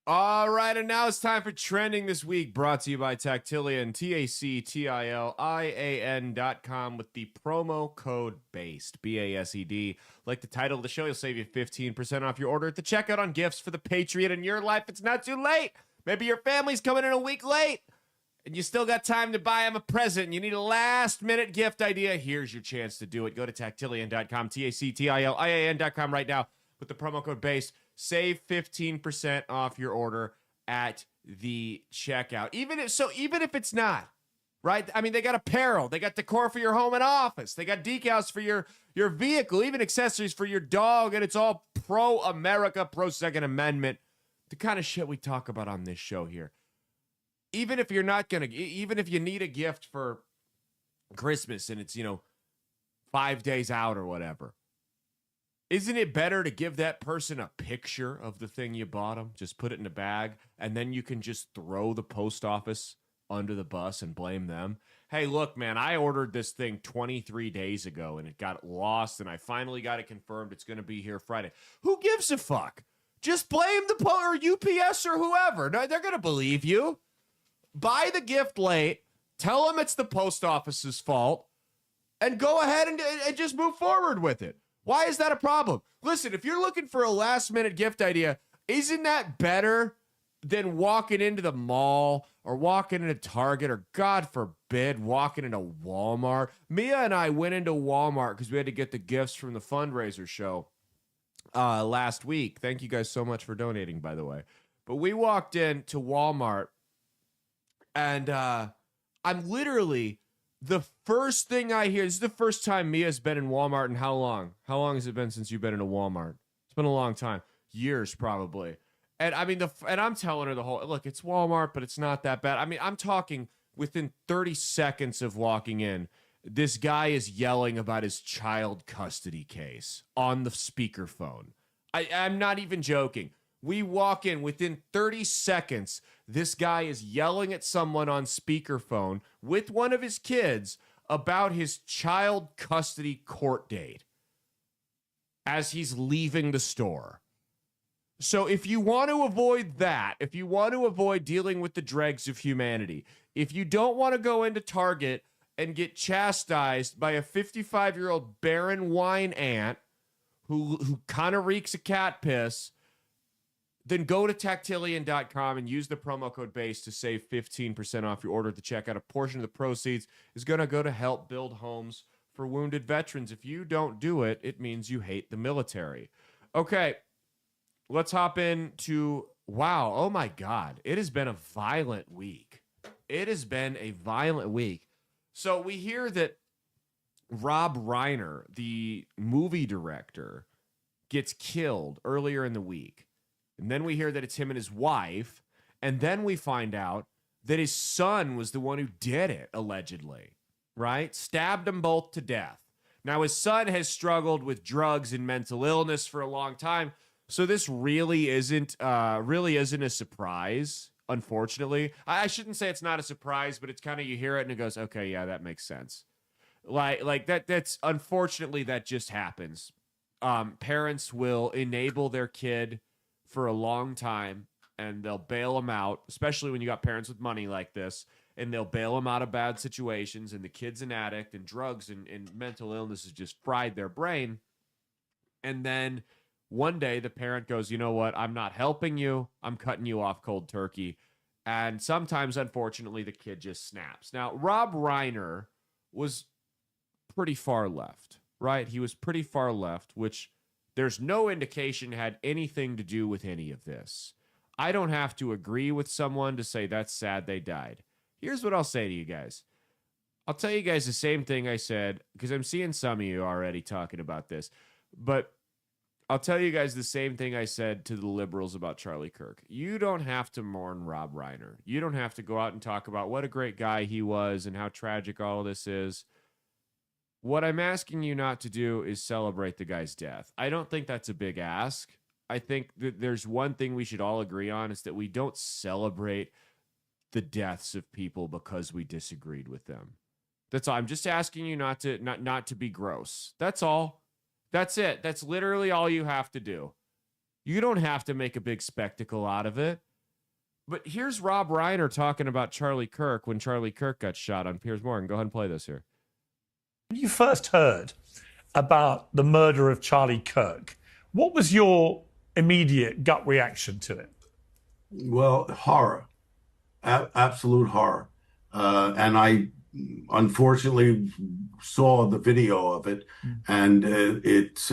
All right, and now it's time for Trending This Week, brought to you by Tactilian, TACTILIAN.com, with the promo code BASED, BASED. Like the title of the show, you'll save you 15% off your order at the checkout on gifts for the Patriot in your life. It's not too late. Maybe your family's coming in a week late, and you still got time to buy them a present, and you need a last-minute gift idea. Here's your chance to do it. Go to Tactilian.com, TACTILIAN.com right now with the promo code BASED. Save 15% off your order at the checkout. Even if it's not, right? I mean, they got apparel. They got decor for your home and office. They got decals for your vehicle, even accessories for your dog, and it's all pro-America, pro-Second Amendment, the kind of shit we talk about on this show here. Even if you need a gift for Christmas and it's, 5 days out or whatever, isn't it better to give that person a picture of the thing you bought them? Just put it in a bag, and then you can just throw the post office under the bus and blame them. Hey, look, man, I ordered this thing 23 days ago, and it got lost, and I finally got it confirmed. It's going to be here Friday. Who gives a fuck? Just blame the or UPS or whoever. No, they're going to believe you. Buy the gift late. Tell them it's the post office's fault, and go ahead and just move forward with it. Why is that a problem? Listen, if you're looking for a last-minute gift idea, isn't that better than walking into the mall or walking into Target or, God forbid, walking into Walmart? Mia and I went into Walmart because we had to get the gifts from the fundraiser show last week. Thank you guys so much for donating, by the way. But we walked into Walmart, and I'm literally... the first thing I hear, this is the first time Mia's been in Walmart in how long? How long has it been since you've been in a Walmart? It's been a long time. Years, probably. And I mean, and I'm telling her the whole, look, it's Walmart, but it's not that bad. I mean, I'm talking within 30 seconds of walking in, this guy is yelling about his child custody case on the speakerphone. I'm not even joking. We walk in, within 30 seconds, this guy is yelling at someone on speakerphone with one of his kids about his child custody court date as he's leaving the store. So if you want to avoid that, if you want to avoid dealing with the dregs of humanity, if you don't want to go into Target and get chastised by a 55-year-old barren wine aunt who kind of reeks of cat piss, then go to Tactilian.com and use the promo code BASE to save 15% off your order at the checkout. A portion of the proceeds is going to go to help build homes for wounded veterans. If you don't do it, it means you hate the military. Okay, let's hop into, wow, oh my God. It has been a violent week. It has been a violent week. So we hear that Rob Reiner, the movie director, gets killed earlier in the week. And then we hear that it's him and his wife. And then we find out that his son was the one who did it, allegedly, right? Stabbed them both to death. Now, his son has struggled with drugs and mental illness for a long time. So this really isn't a surprise, unfortunately. I shouldn't say it's not a surprise, but it's kind of, you hear it and it goes, okay, yeah, that makes sense. Like that's unfortunately, that just happens. Parents will enable their kid for a long time, and they'll bail them out, especially when you got parents with money like this, and they'll bail them out of bad situations, and the kid's an addict, and drugs and mental illness has just fried their brain. And then one day the parent goes, you know what, I'm not helping you, I'm cutting you off cold turkey. And sometimes, unfortunately, the kid just snaps. Now, Rob Reiner was pretty far left, right? He was pretty far left, which there's no indication had anything to do with any of this. I don't have to agree with someone to say that's sad they died. Here's what I'll say to you guys. I'll tell you guys the same thing I said, because I'm seeing some of you already talking about this. But I'll tell you guys the same thing I said to the liberals about Charlie Kirk. You don't have to mourn Rob Reiner. You don't have to go out and talk about what a great guy he was and how tragic all of this is. What I'm asking you not to do is celebrate the guy's death. I don't think that's a big ask. I think that there's one thing we should all agree on is that we don't celebrate the deaths of people because we disagreed with them. That's all. I'm just asking you not to be gross. That's all. That's it. That's literally all you have to do. You don't have to make a big spectacle out of it. But here's Rob Reiner talking about Charlie Kirk when Charlie Kirk got shot on Piers Morgan. Go ahead and play this here. When you first heard about the murder of Charlie Kirk, what was your immediate gut reaction to it? Well, horror, absolute horror. And I unfortunately saw the video of it, and it's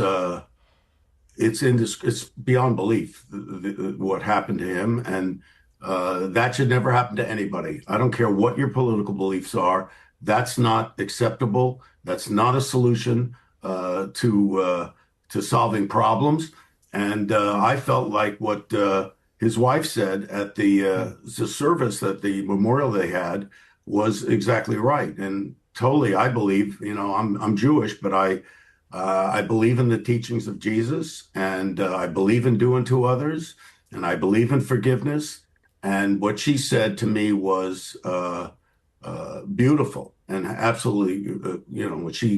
beyond belief what happened to him, and that should never happen to anybody. I don't care what your political beliefs are. That's not acceptable. That's not a solution to solving problems. And I felt like what his wife said at the service, that the memorial they had, was exactly right. And totally, I believe, I'm Jewish, but I believe in the teachings of Jesus, and I believe in doing to others, and I believe in forgiveness. And what she said to me was beautiful and absolutely,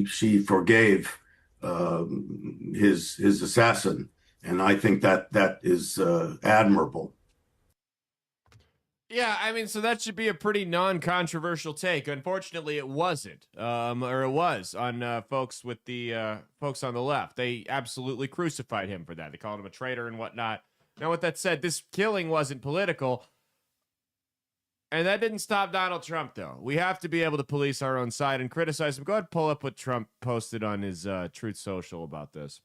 she forgave his assassin, and I think that is admirable. Yeah, I mean, so that should be a pretty non-controversial take. Unfortunately, it wasn't, or it was on folks on the left. They absolutely crucified him for that. They called him a traitor and whatnot. Now, with that said, this killing wasn't political, and that didn't stop Donald Trump, though. We have to be able to police our own side and criticize him. Go ahead and pull up what Trump posted on his Truth Social about this.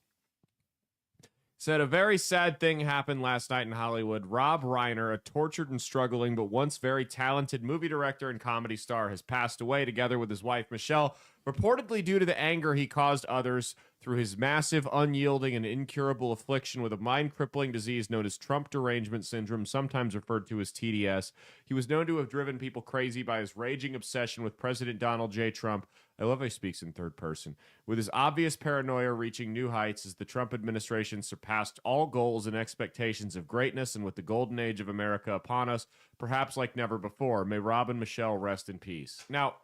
Said, a very sad thing happened last night in Hollywood. Rob Reiner, a tortured and struggling but once very talented movie director and comedy star, has passed away together with his wife, Michelle, reportedly due to the anger he caused others through his massive, unyielding, and incurable affliction with a mind-crippling disease known as Trump derangement syndrome, sometimes referred to as TDS. He was known to have driven people crazy by his raging obsession with President Donald J. Trump. I love how he speaks in third person. With his obvious paranoia reaching new heights as the Trump administration surpassed all goals and expectations of greatness, and with the golden age of America upon us, perhaps like never before, may Rob and Michelle rest in peace. Now,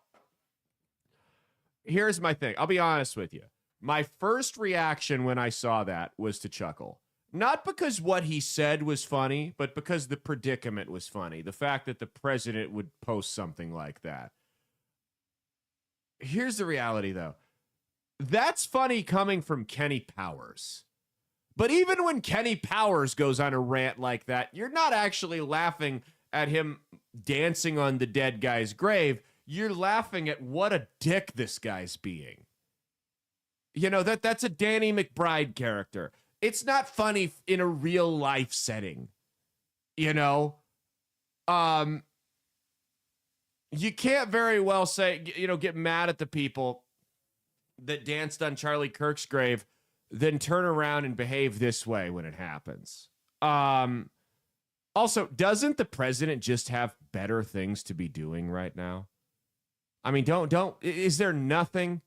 here's my thing. I'll be honest with you. My first reaction when I saw that was to chuckle. Not because what he said was funny, but because the predicament was funny. The fact that the president would post something like that. Here's the reality, though. That's funny coming from Kenny Powers. But even when Kenny Powers goes on a rant like that, you're not actually laughing at him dancing on the dead guy's grave. You're laughing at what a dick this guy's being. That's a Danny McBride character. It's not funny in a real life setting. You can't very well say, get mad at the people that danced on Charlie Kirk's grave, then turn around and behave this way when it happens. Also, doesn't the president just have better things to be doing right now? I mean, is there nothing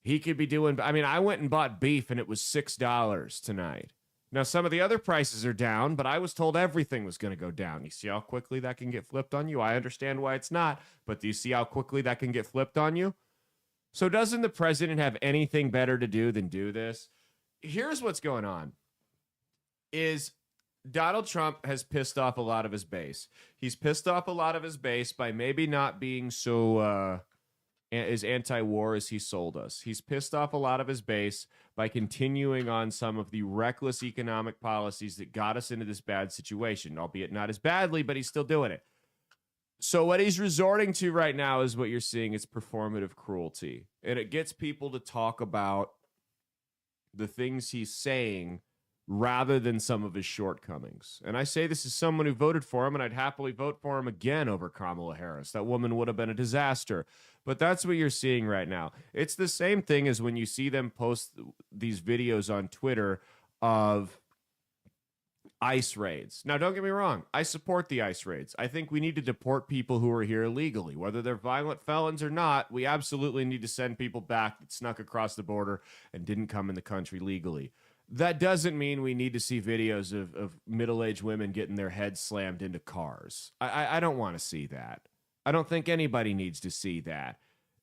he could be doing? I mean, I went and bought beef and it was $6 tonight. Now, some of the other prices are down, but I was told everything was going to go down. You see how quickly that can get flipped on you? I understand why it's not, but do you see how quickly that can get flipped on you? So doesn't the president have anything better to do than do this? Here's what's going on. Is Donald Trump has pissed off a lot of his base. He's pissed off a lot of his base by maybe not being so as anti-war as he sold us. He's pissed off a lot of his base by continuing on some of the reckless economic policies that got us into this bad situation, albeit not as badly, but he's still doing it. So what he's resorting to right now is what you're seeing. It's performative cruelty. And it gets people to talk about the things he's saying rather than some of his shortcomings. And I say this as someone who voted for him, and I'd happily vote for him again over Kamala Harris. That woman would have been a disaster. But that's what you're seeing right now. It's the same thing as when you see them post these videos on Twitter of ICE raids. Now, don't get me wrong. I support the ICE raids. I think we need to deport people who are here illegally. Whether they're violent felons or not, we absolutely need to send people back that snuck across the border and didn't come in the country legally. that doesn't mean we need to see videos of middle-aged women getting their heads slammed into cars. I don't want to see that. I don't think anybody needs to see that.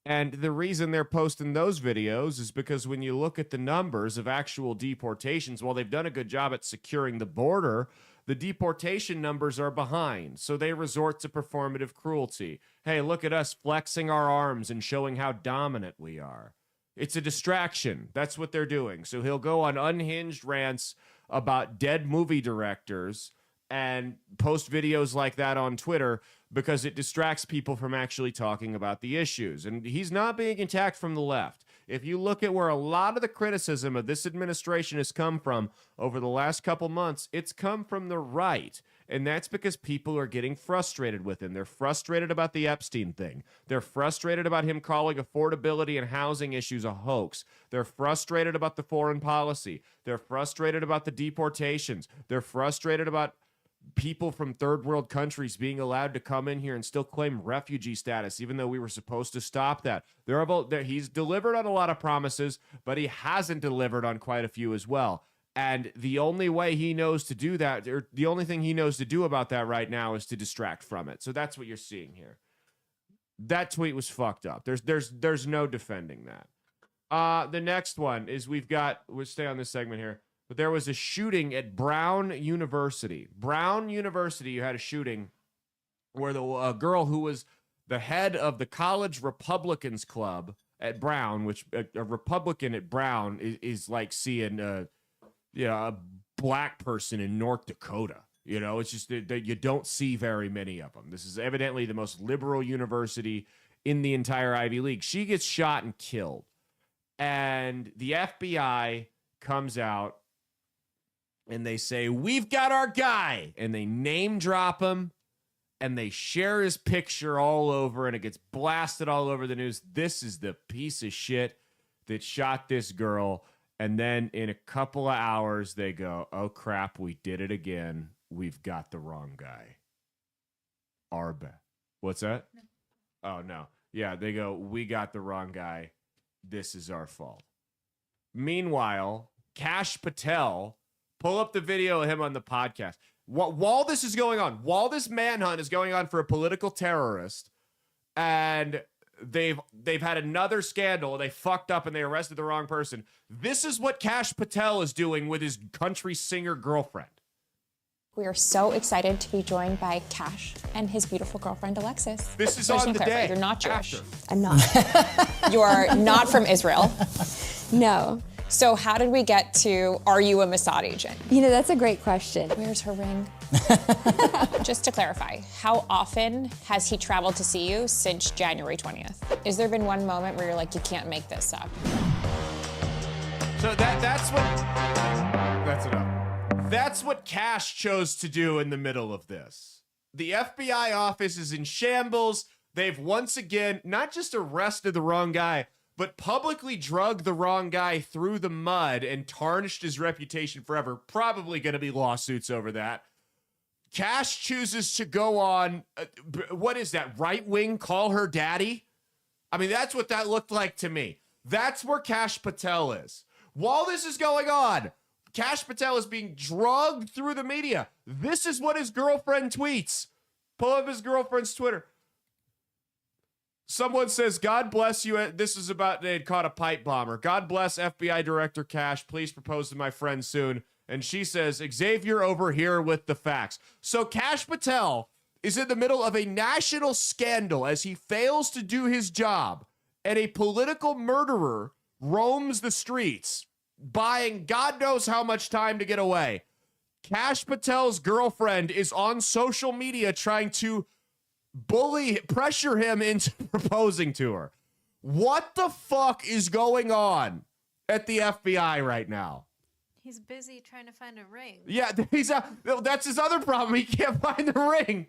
And the reason they're posting those videos is because when you look at the numbers of actual deportations, while they've done a good job at securing the border, the deportation numbers are behind. So they resort to performative cruelty. Hey, look at us flexing our arms and showing how dominant we are. It's a distraction. That's what they're doing. So he'll go on unhinged rants about dead movie directors and post videos like that on Twitter because it distracts people from actually talking about the issues. And he's not being attacked from the left. If you look at where a lot of the criticism of this administration has come from over the last couple months, it's come from the right. And that's because people are getting frustrated with him. They're frustrated about the Epstein thing. They're frustrated about him calling affordability and housing issues a hoax. They're frustrated about the foreign policy. They're frustrated about the deportations. They're frustrated about people from third world countries being allowed to come in here and still claim refugee status, even though we were supposed to stop that. He's delivered on a lot of promises, but he hasn't delivered on quite a few as well. And the only way he knows to do that, or the only thing he knows to do about that right now, is to distract from it. So that's what you're seeing here. That tweet was fucked up. There's no defending that. The next one is we'll stay on this segment here, but there was a shooting at Brown University. Brown University, you had a shooting where a girl who was the head of the College Republicans Club at Brown, which a Republican at Brown is like seeing a black person in North Dakota. You know, it's just that you don't see very many of them. This is evidently the most liberal university in the entire Ivy League. She gets shot and killed. And the FBI comes out and they say, "We've got our guy." And they name drop him and they share his picture all over, and it gets blasted all over the news. This is the piece of shit that shot this girl. And then in a couple of hours, they go, "Oh, crap, we did it again. We've got the wrong guy." Arba. What's that? No. Oh, no. Yeah, they go, "We got the wrong guy. This is our fault." Meanwhile, Kash Patel, pull up the video of him on the podcast. While this is going on, while this manhunt is going on for a political terrorist, and they've had another scandal, they fucked up and they arrested the wrong person, this is what Kash Patel is doing with his country singer girlfriend. We are so excited to be joined by Kash and his beautiful girlfriend, Alexis. This is on the day. You're not Jewish. After. I'm not. You are not from Israel. No. So how did we get to, are you a Mossad agent? You know, that's a great question. Where's her ring? Just to clarify, how often has he traveled to see you since January 20th? Has there been one moment where you're like, you can't make this up? So that's enough. That's what Kash chose to do in the middle of this. The FBI office is in shambles. They've once again not just arrested the wrong guy, but publicly drug the wrong guy through the mud and tarnished his reputation forever. Probably going to be lawsuits over that. Kash chooses to go on, what is that, right wing, call her daddy? I mean, that's what that looked like to me. That's where Kash Patel is. While this is going on, Kash Patel is being drugged through the media. This is what his girlfriend tweets. Pull up his girlfriend's Twitter. Someone says, "God bless you." This is about, they had caught a pipe bomber. "God bless FBI Director Kash. Please propose to my friend soon." And she says, "Xavier over here with the facts." So Kash Patel is in the middle of a national scandal as he fails to do his job. And a political murderer roams the streets, buying God knows how much time to get away. Kash Patel's girlfriend is on social media trying to pressure him into proposing to her. What the fuck is going on at the FBI right now? He's busy trying to find a ring. Yeah, that's his other problem. He can't find the ring.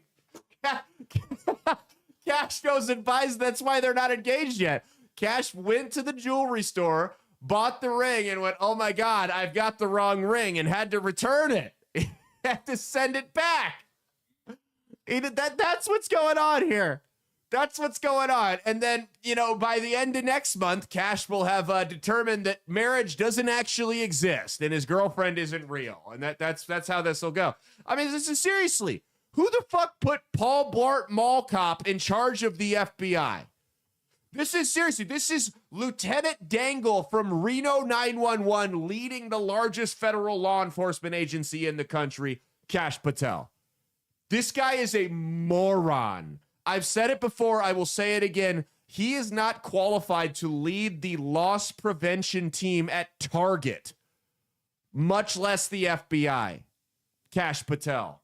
Kash goes and buys. That's why they're not engaged yet. Kash went to the jewelry store, bought the ring, and went, "Oh my God, I've got the wrong ring," and had to return it. He had to send it back. That's what's going on here. That's what's going on. And then, by the end of next month, Cash will have determined that marriage doesn't actually exist and his girlfriend isn't real. And that's how this will go. I mean, this is seriously, who the fuck put Paul Blart Mall Cop in charge of the FBI? This is Lieutenant Dangle from Reno 911 leading the largest federal law enforcement agency in the country, Kash Patel. This guy is a moron. I've said it before. I will say it again. He is not qualified to lead the loss prevention team at Target, much less the FBI. Kash Patel.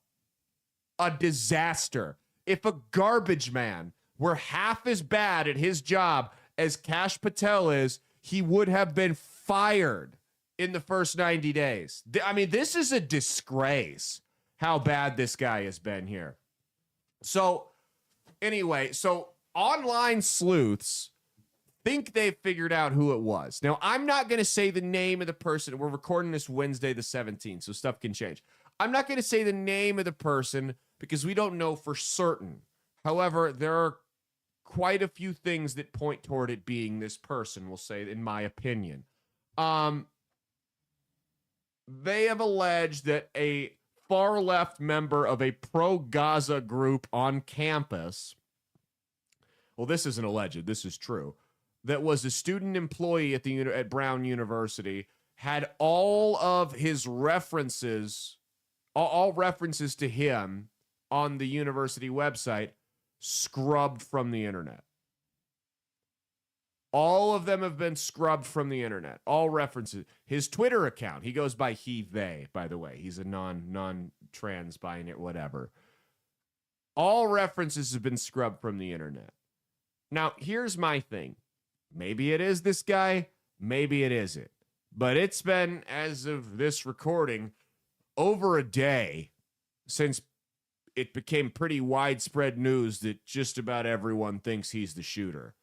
A disaster. If a garbage man were half as bad at his job as Kash Patel is, he would have been fired in the first 90 days. I mean, this is a disgrace how bad this guy has been here. So, anyway, online sleuths think they've figured out who it was. Now, I'm not going to say the name of the person. We're recording this Wednesday the 17th, so stuff can change. I'm not going to say the name of the person because we don't know for certain. However, there are quite a few things that point toward it being this person, we'll say, in my opinion. They have alleged that a far-left member of a pro-Gaza group on campus, well, this isn't alleged, this is true, that was a student employee at Brown University, had all of his references, all references to him on the university website scrubbed from the internet. All of them have been scrubbed from the internet. All references. His Twitter account, he goes by he, they, by the way. He's a non-trans binary, whatever. All references have been scrubbed from the internet. Now, here's my thing. Maybe it is this guy, maybe it isn't. But it's been, as of this recording, over a day since it became pretty widespread news that just about everyone thinks he's the shooter.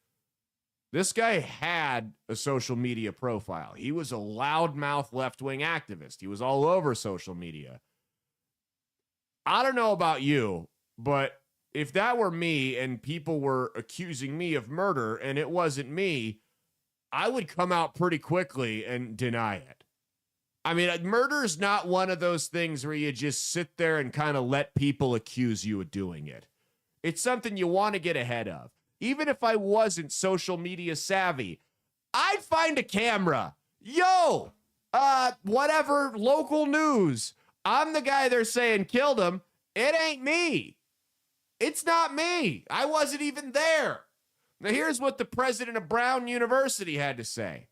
This guy had a social media profile. He was a loudmouth left-wing activist. He was all over social media. I don't know about you, but if that were me and people were accusing me of murder and it wasn't me, I would come out pretty quickly and deny it. I mean, murder is not one of those things where you just sit there and kind of let people accuse you of doing it. It's something you want to get ahead of. Even if I wasn't social media savvy, I'd find a camera. Yo, whatever, local news. I'm the guy they're saying killed him. It ain't me. It's not me. I wasn't even there. Now, here's what the president of Brown University had to say.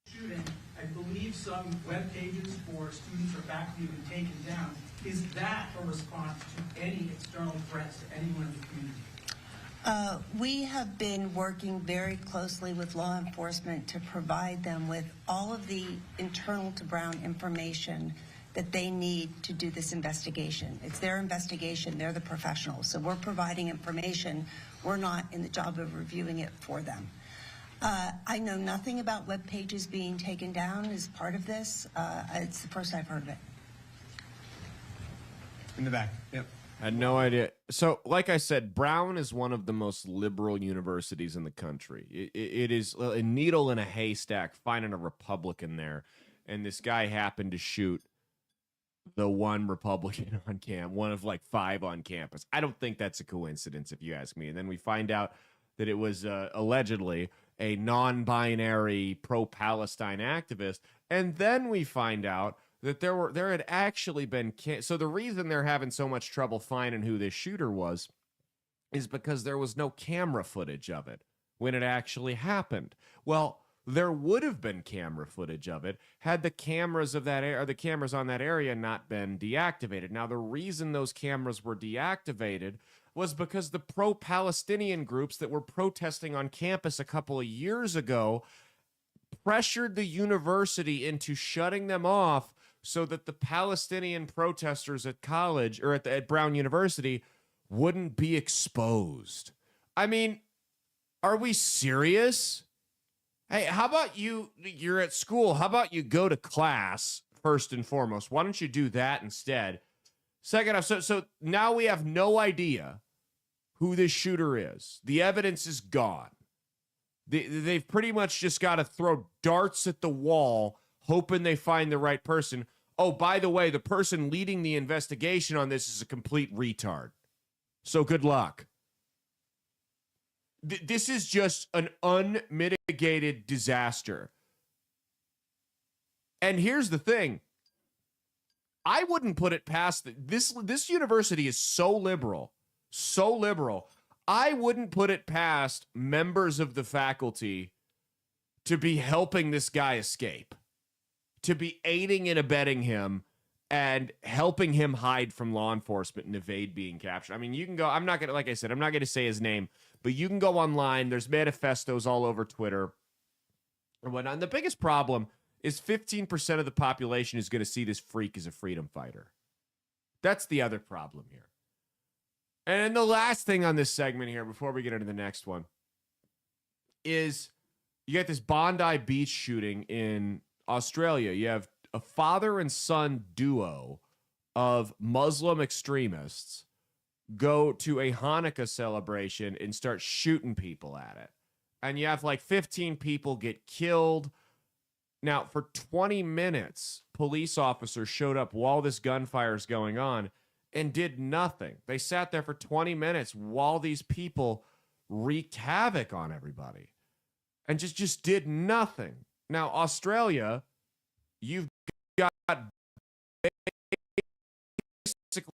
Shooting, I believe some web pages for students or faculty have been taken down. Is that a response to any external threats to anyone in the community? We have been working very closely with law enforcement to provide them with all of the internal to Brown information that they need to do this investigation. It's their investigation. They're the professionals. So we're providing information. We're not in the job of reviewing it for them. I know nothing about web pages being taken down as part of this. It's the first I've heard of it. In the back. Yep. I had no idea. So, like I said, Brown is one of the most liberal universities in the country. It is a needle in a haystack finding a Republican there. And this guy happened to shoot the one Republican on campus, one of like 5 on campus. I don't think that's a coincidence, if you ask me. And then we find out that it was allegedly a non-binary pro-Palestine activist. And then we find out that there had actually been... So the reason they're having so much trouble finding who this shooter was is because there was no camera footage of it when it actually happened. Well, there would have been camera footage of it had the cameras of that the cameras on that area not been deactivated. Now, the reason those cameras were deactivated was because the pro-Palestinian groups that were protesting on campus a couple of years ago pressured the university into shutting them off so that the Palestinian protesters at college or at Brown University wouldn't be exposed. I mean, are we serious? Hey, how about you're at school, how about you go to class first and foremost? Why don't you do that instead? Second off, so now we have no idea who this shooter is. The evidence is gone. They've pretty much just got to throw darts at the wall, hoping they find the right person. Oh, by the way, the person leading the investigation on this is a complete retard. So good luck. This is just an unmitigated disaster. And here's the thing. I wouldn't put it past this university is so liberal. I wouldn't put it past members of the faculty to be helping this guy escape, to be aiding and abetting him and helping him hide from law enforcement and evade being captured. I mean, you can go, I'm not going to, like I said, I'm not going to say his name, but you can go online. There's manifestos all over Twitter and whatnot. And the biggest problem is 15% of the population is going to see this freak as a freedom fighter. That's the other problem here. And the last thing on this segment here, before we get into the next one, is you got this Bondi Beach shooting in Australia. You have a father and son duo of Muslim extremists go to a Hanukkah celebration and start shooting people at it. And you have like 15 people get killed. Now, for 20 minutes, police officers showed up while this gunfire is going on and did nothing. They sat there for 20 minutes while these people wreaked havoc on everybody and just did nothing. Now, Australia, you've got basically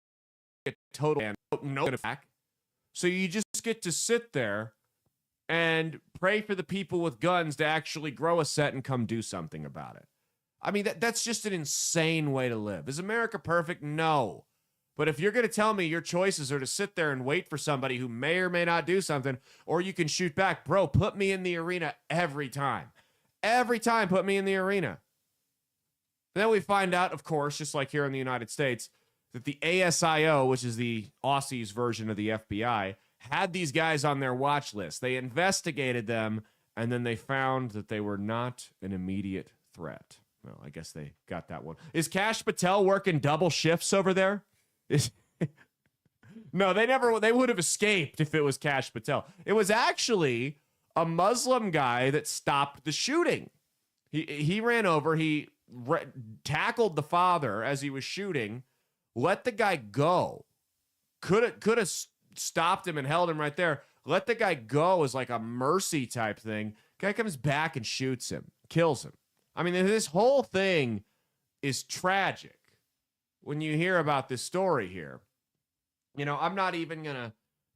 a total no attack. So you just get to sit there and pray for the people with guns to actually grow a set and come do something about it. I mean, that's just an insane way to live. Is America perfect? No. But if you're going to tell me your choices are to sit there and wait for somebody who may or may not do something, or you can shoot back, bro, put me in the arena every time. Every time, put me in the arena. Then we find out, of course, just like here in the United States, that the ASIO, which is the Aussies version of the FBI, had these guys on their watch list. They investigated them, and then they found that they were not an immediate threat. Well, I guess they got that one. Is Kash Patel working double shifts over there? No, they would have escaped if it was Kash Patel. It was actually a Muslim guy that stopped the shooting. He ran over, tackled the father as he was shooting, let the guy go. Could have stopped him and held him right there. Let the guy go as like a mercy type thing. Guy comes back and shoots him, kills him. I mean, this whole thing is tragic. When you hear about this story here, you know, I'm not even going to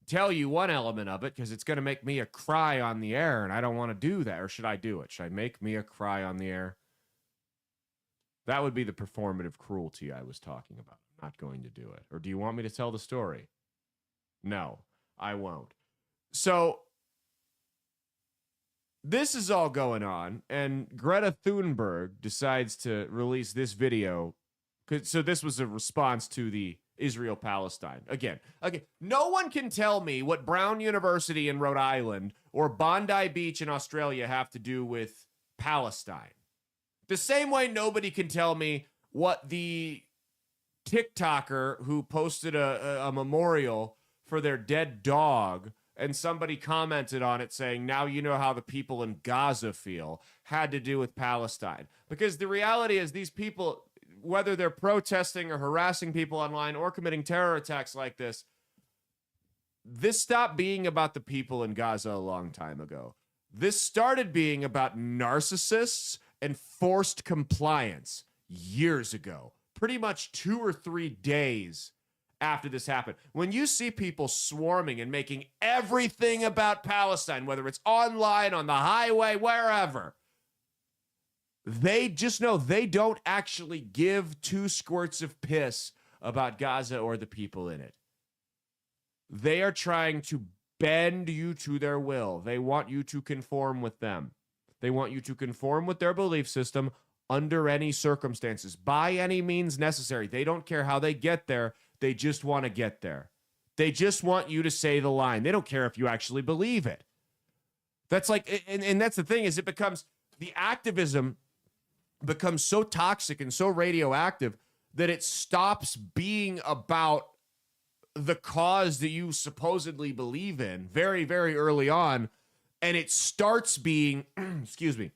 tell you one element of it because it's going to make Mia cry on the air, and I don't want to do that. Or should I do it? Should I make Mia cry on the air? That would be the performative cruelty I was talking about. I'm not going to do it. Or do you want me to tell the story? No, I won't. So this is all going on, and Greta Thunberg decides to release this video. So this was a response to the Israel-Palestine. Again, no one can tell me what Brown University in Rhode Island or Bondi Beach in Australia have to do with Palestine. The same way nobody can tell me what the TikToker who posted a memorial for their dead dog and somebody commented on it saying, now you know how the people in Gaza feel, had to do with Palestine. Because the reality is these people, whether they're protesting or harassing people online or committing terror attacks like this stopped being about the people in Gaza a long time ago. This started being about narcissists and forced compliance years ago, pretty much 2 or 3 days after this happened. When you see people swarming and making everything about Palestine, whether it's online, on the highway, wherever, they just know they don't actually give 2 squirts of piss about Gaza or the people in it. They are trying to bend you to their will. They want you to conform with them. They want you to conform with their belief system under any circumstances, by any means necessary. They don't care how they get there. They just want to get there. They just want you to say the line. They don't care if you actually believe it. That's like, and that's the thing, is it becomes, the activism becomes so toxic and so radioactive that it stops being about the cause that you supposedly believe in very, very early on. And it starts being, excuse me,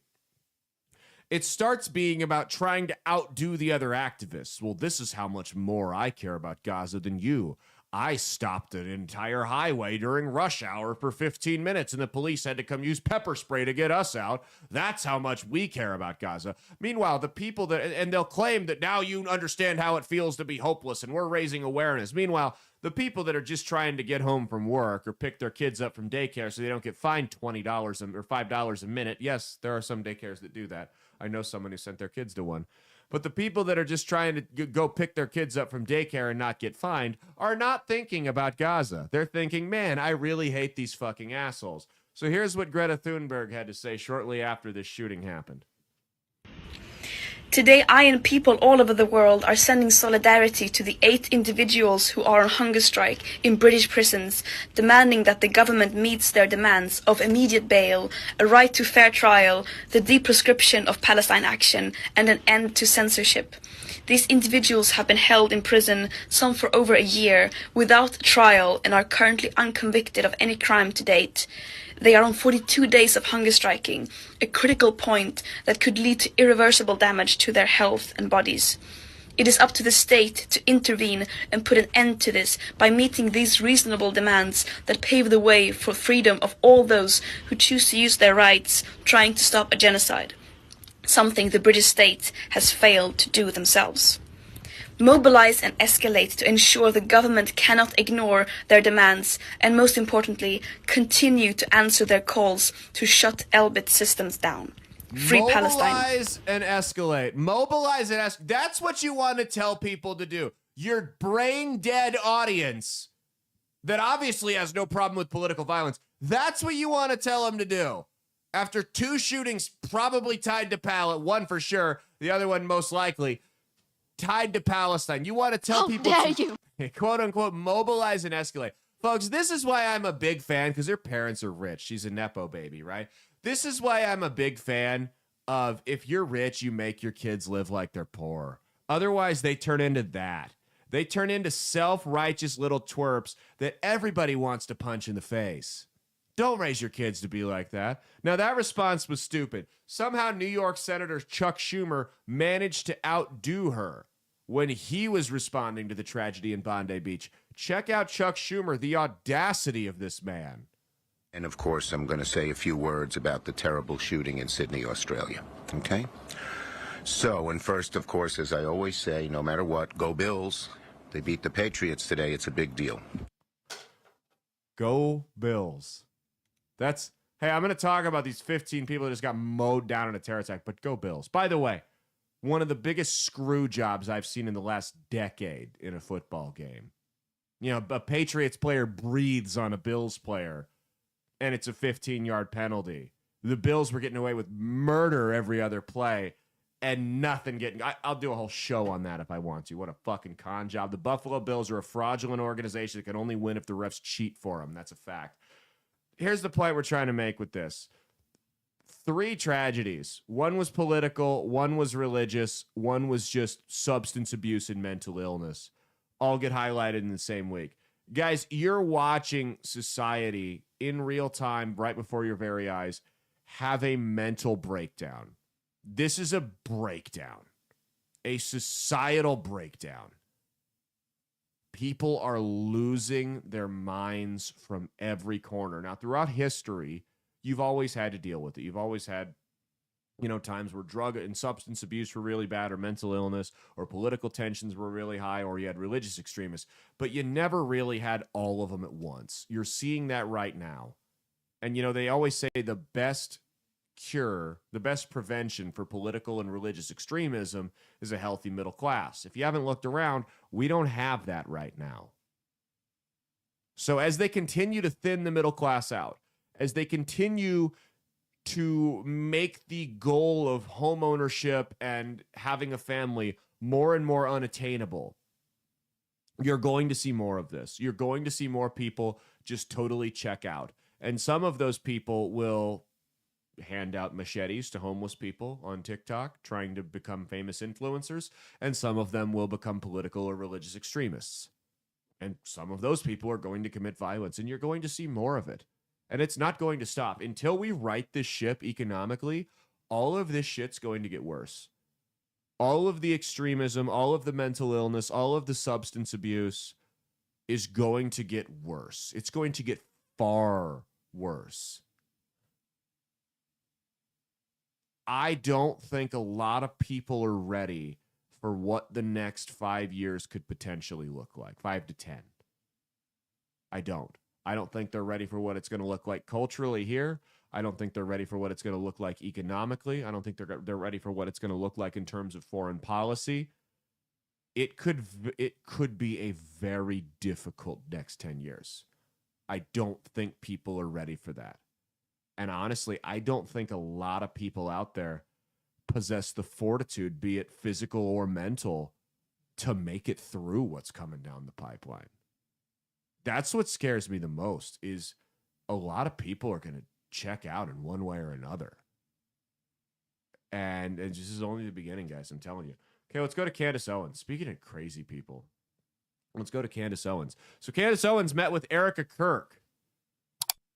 it starts being about trying to outdo the other activists. Well, this is how much more I care about Gaza than you. I stopped an entire highway during rush hour for 15 minutes and the police had to come use pepper spray to get us out. That's how much we care about Gaza. Meanwhile, the people that, and they'll claim that now you understand how it feels to be hopeless and we're raising awareness. Meanwhile, the people that are just trying to get home from work or pick their kids up from daycare so they don't get fined $20 or $5 a minute. Yes, there are some daycares that do that. I know someone who sent their kids to one. But the people that are just trying to go pick their kids up from daycare and not get fined are not thinking about Gaza. They're thinking, man, I really hate these fucking assholes. So here's what Greta Thunberg had to say shortly after this shooting happened. Today, I and people all over the world are sending solidarity to the 8 individuals who are on hunger strike in British prisons, demanding that the government meets their demands of immediate bail, a right to fair trial, the deprescription of Palestine action, and an end to censorship. These individuals have been held in prison, some for over a year, without trial, and are currently unconvicted of any crime to date. They are on 42 days of hunger striking, a critical point that could lead to irreversible damage to their health and bodies. It is up to the state to intervene and put an end to this by meeting these reasonable demands that pave the way for freedom of all those who choose to use their rights, trying to stop a genocide, something the British state has failed to do themselves. Mobilize and escalate to ensure the government cannot ignore their demands, and most importantly, continue to answer their calls to shut Elbit systems down. Free Palestine. Mobilize and escalate. Mobilize and escalate. That's what you want to tell people to do. Your brain-dead audience that obviously has no problem with political violence, that's what you want to tell them to do. After 2 shootings probably tied to one for sure, the other one most likely, tied to Palestine. You want to tell people to, quote unquote, mobilize and escalate. Folks, this is why I'm a big fan, because their parents are rich. She's a Nepo baby, right? This is why I'm a big fan of, if you're rich, you make your kids live like they're poor. Otherwise, they turn into that. They turn into self-righteous little twerps that everybody wants to punch in the face. Don't raise your kids to be like that. Now, that response was stupid. Somehow, New York Senator Chuck Schumer managed to outdo her when he was responding to the tragedy in Bondi Beach. Check out Chuck Schumer, the audacity of this man. And of course, I'm going to say a few words about the terrible shooting in Sydney, Australia. Okay? So, and first, of course, as I always say, no matter what, go Bills. They beat the Patriots today. It's a big deal. Go Bills. That's, hey, I'm going to talk about these 15 people that just got mowed down in a terror attack, but go Bills. By the way, one of the biggest screw jobs I've seen in the last decade in a football game. You know, a Patriots player breathes on a Bills player, and it's a 15-yard penalty. The Bills were getting away with murder every other play, and nothing getting... I'll do a whole show on that if I want to. What a fucking con job. The Buffalo Bills are a fraudulent organization that can only win if the refs cheat for them. That's a fact. Here's the point we're trying to make with this. 3 tragedies. One was political, one was religious, one was just substance abuse and mental illness. All get highlighted in the same week. Guys, you're watching society in real time, right before your very eyes, have a mental breakdown. This is a breakdown, a societal breakdown. People are losing their minds from every corner. Now, throughout history, you've always had to deal with it. You've always had, times where drug and substance abuse were really bad, or mental illness, or political tensions were really high, or you had religious extremists. But you never really had all of them at once. You're seeing that right now. And, they always say the best cure, the best prevention for political and religious extremism is a healthy middle class. If you haven't looked around, we don't have that right now. So as they continue to thin the middle class out, as they continue to make the goal of home ownership and having a family more and more unattainable, you're going to see more of this. You're going to see more people just totally check out. And some of those people will hand out machetes to homeless people on TikTok, trying to become famous influencers, and some of them will become political or religious extremists. And some of those people are going to commit violence, and you're going to see more of it. And it's not going to stop. Until we right this ship economically, all of this shit's going to get worse. All of the extremism, all of the mental illness, all of the substance abuse is going to get worse. It's going to get far worse. I don't think a lot of people are ready for what the next 5 years could potentially look like, 5 to 10. I don't think they're ready for what it's going to look like culturally here. I don't think they're ready for what it's going to look like economically. I don't think they're ready for what it's going to look like in terms of foreign policy. It could be a very difficult next 10 years. I don't think people are ready for that. And honestly, I don't think a lot of people out there possess the fortitude, be it physical or mental, to make it through what's coming down the pipeline. That's what scares me the most, is a lot of people are going to check out in one way or another. And this is only the beginning, guys, I'm telling you. Okay, let's go to Candace Owens. Speaking of crazy people, let's go to Candace Owens. So Candace Owens met with Erika Kirk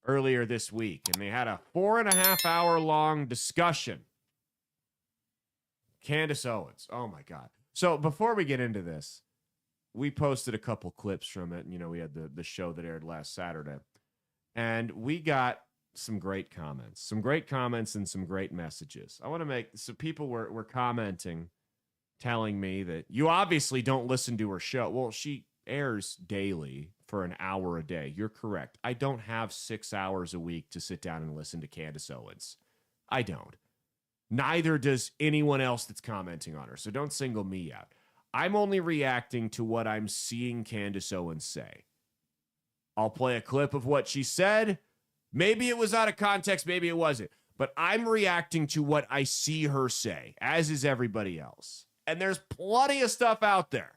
earlier this week, and they had a 4.5 hour long discussion. Candace Owens. Oh my God. So before we get into this, we posted a couple clips from it. You know, we had the show that aired last Saturday, and we got some great comments and some great messages. I want to make, so people were commenting, telling me that you obviously don't listen to her show. Well, she airs daily for an hour a day. You're correct. I don't have 6 hours a week to sit down and listen to Candace Owens. I don't. Neither does anyone else that's commenting on her. So don't single me out. I'm only reacting to what I'm seeing Candace Owens say. I'll play a clip of what she said. Maybe it was out of context, maybe it wasn't. But I'm reacting to what I see her say, as is everybody else. And there's plenty of stuff out there.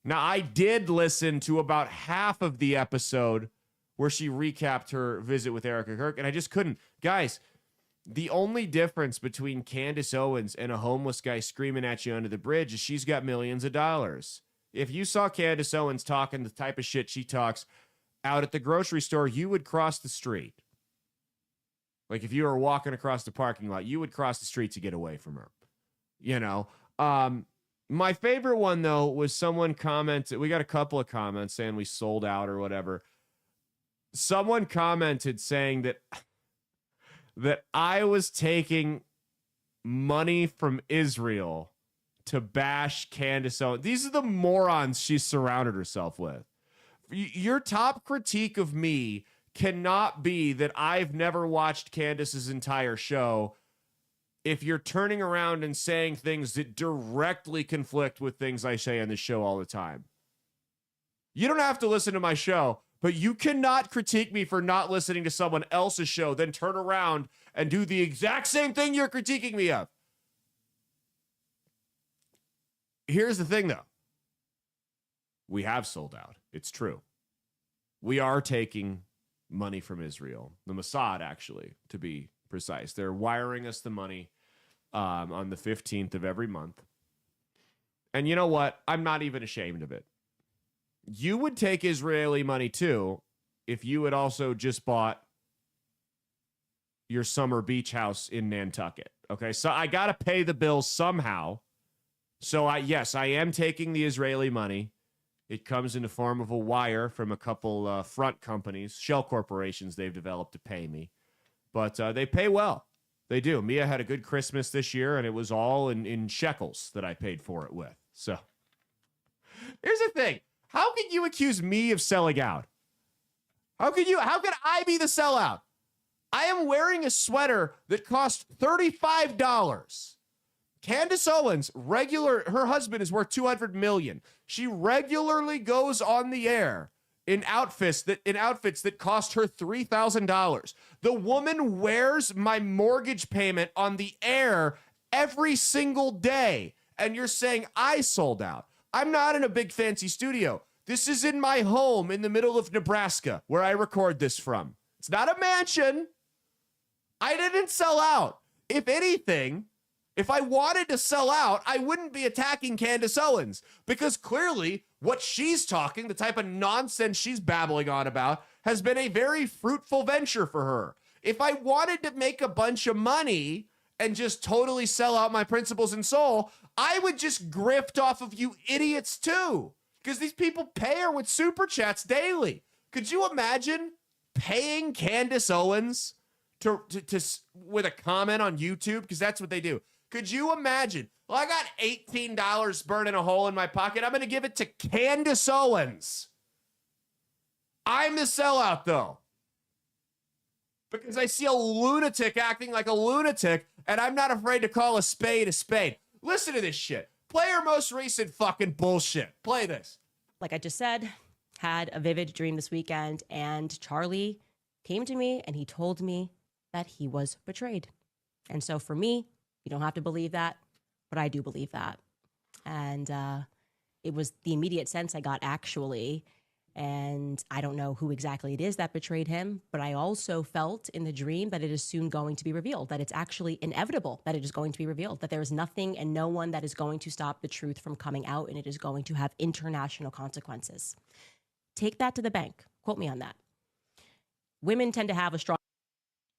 Now, I did listen to about half of the episode where she recapped her visit with Erika Kirk, and I just couldn't. Guys, the only difference between Candace Owens and a homeless guy screaming at you under the bridge is she's got millions of dollars. If you saw Candace Owens talking the type of shit she talks out at the grocery store, you would cross the street. Like if you were walking across the parking lot, you would cross the street to get away from her. You know? My favorite one, though, was someone commented. We got a couple of comments saying we sold out or whatever. Someone commented saying that I was taking money from Israel to bash Candace Owens. These are the morons she's surrounded herself with. Your top critique of me cannot be that I've never watched Candace's entire show if you're turning around and saying things that directly conflict with things I say on the show all the time. You don't have to listen to my show, but you cannot critique me for not listening to someone else's show, then turn around and do the exact same thing you're critiquing me of. Here's the thing, though. We have sold out. It's true. We are taking money from Israel. The Mossad, actually, to be precise. They're wiring us the money on the 15th of every month. And you know what? I'm not even ashamed of it. You would take Israeli money too if you had also just bought your summer beach house in Nantucket. Okay, so I got to pay the bills somehow. So I am taking the Israeli money. It comes in the form of a wire from a couple front companies, shell corporations they've developed to pay me. But they pay well. They do. Mia had a good Christmas this year, and it was all in shekels that I paid for it with. So here's the thing. How can you accuse me of selling out? How can I be the sellout? I am wearing a sweater that cost $35. Candace Owens, her husband is worth $200 million. She regularly goes on the air in outfits that cost her $3,000. The woman wears my mortgage payment on the air every single day. And you're saying I sold out. I'm not in a big fancy studio. This is in my home in the middle of Nebraska where I record this from. It's not a mansion. I didn't sell out. If anything, if I wanted to sell out, I wouldn't be attacking Candace Owens, because clearly What she's talking, the type of nonsense she's babbling on about, has been a very fruitful venture for her. If I wanted to make a bunch of money and just totally sell out my principles and soul, I would just grift off of you idiots too. Because these people pay her with super chats daily. Could you imagine paying Candace Owens to with a comment on YouTube? Because that's what they do. Could you imagine? Well, I got $18 burning a hole in my pocket. I'm going to give it to Candace Owens. I'm the sellout, though. Because I see a lunatic acting like a lunatic, and I'm not afraid to call a spade a spade. Listen to this shit. Play her most recent fucking bullshit. Play this. Like I just said, had a vivid dream this weekend, and Charlie came to me and he told me that he was betrayed. And so for me, you don't have to believe that, but I do believe that. And it was the immediate sense I got, actually. And I don't know who exactly it is that betrayed him, but I also felt in the dream that it is soon going to be revealed, that it's actually inevitable that it is going to be revealed, that there is nothing and no one that is going to stop the truth from coming out, and it is going to have international consequences. Take that to the bank. Quote me on that. Women tend to have a strong...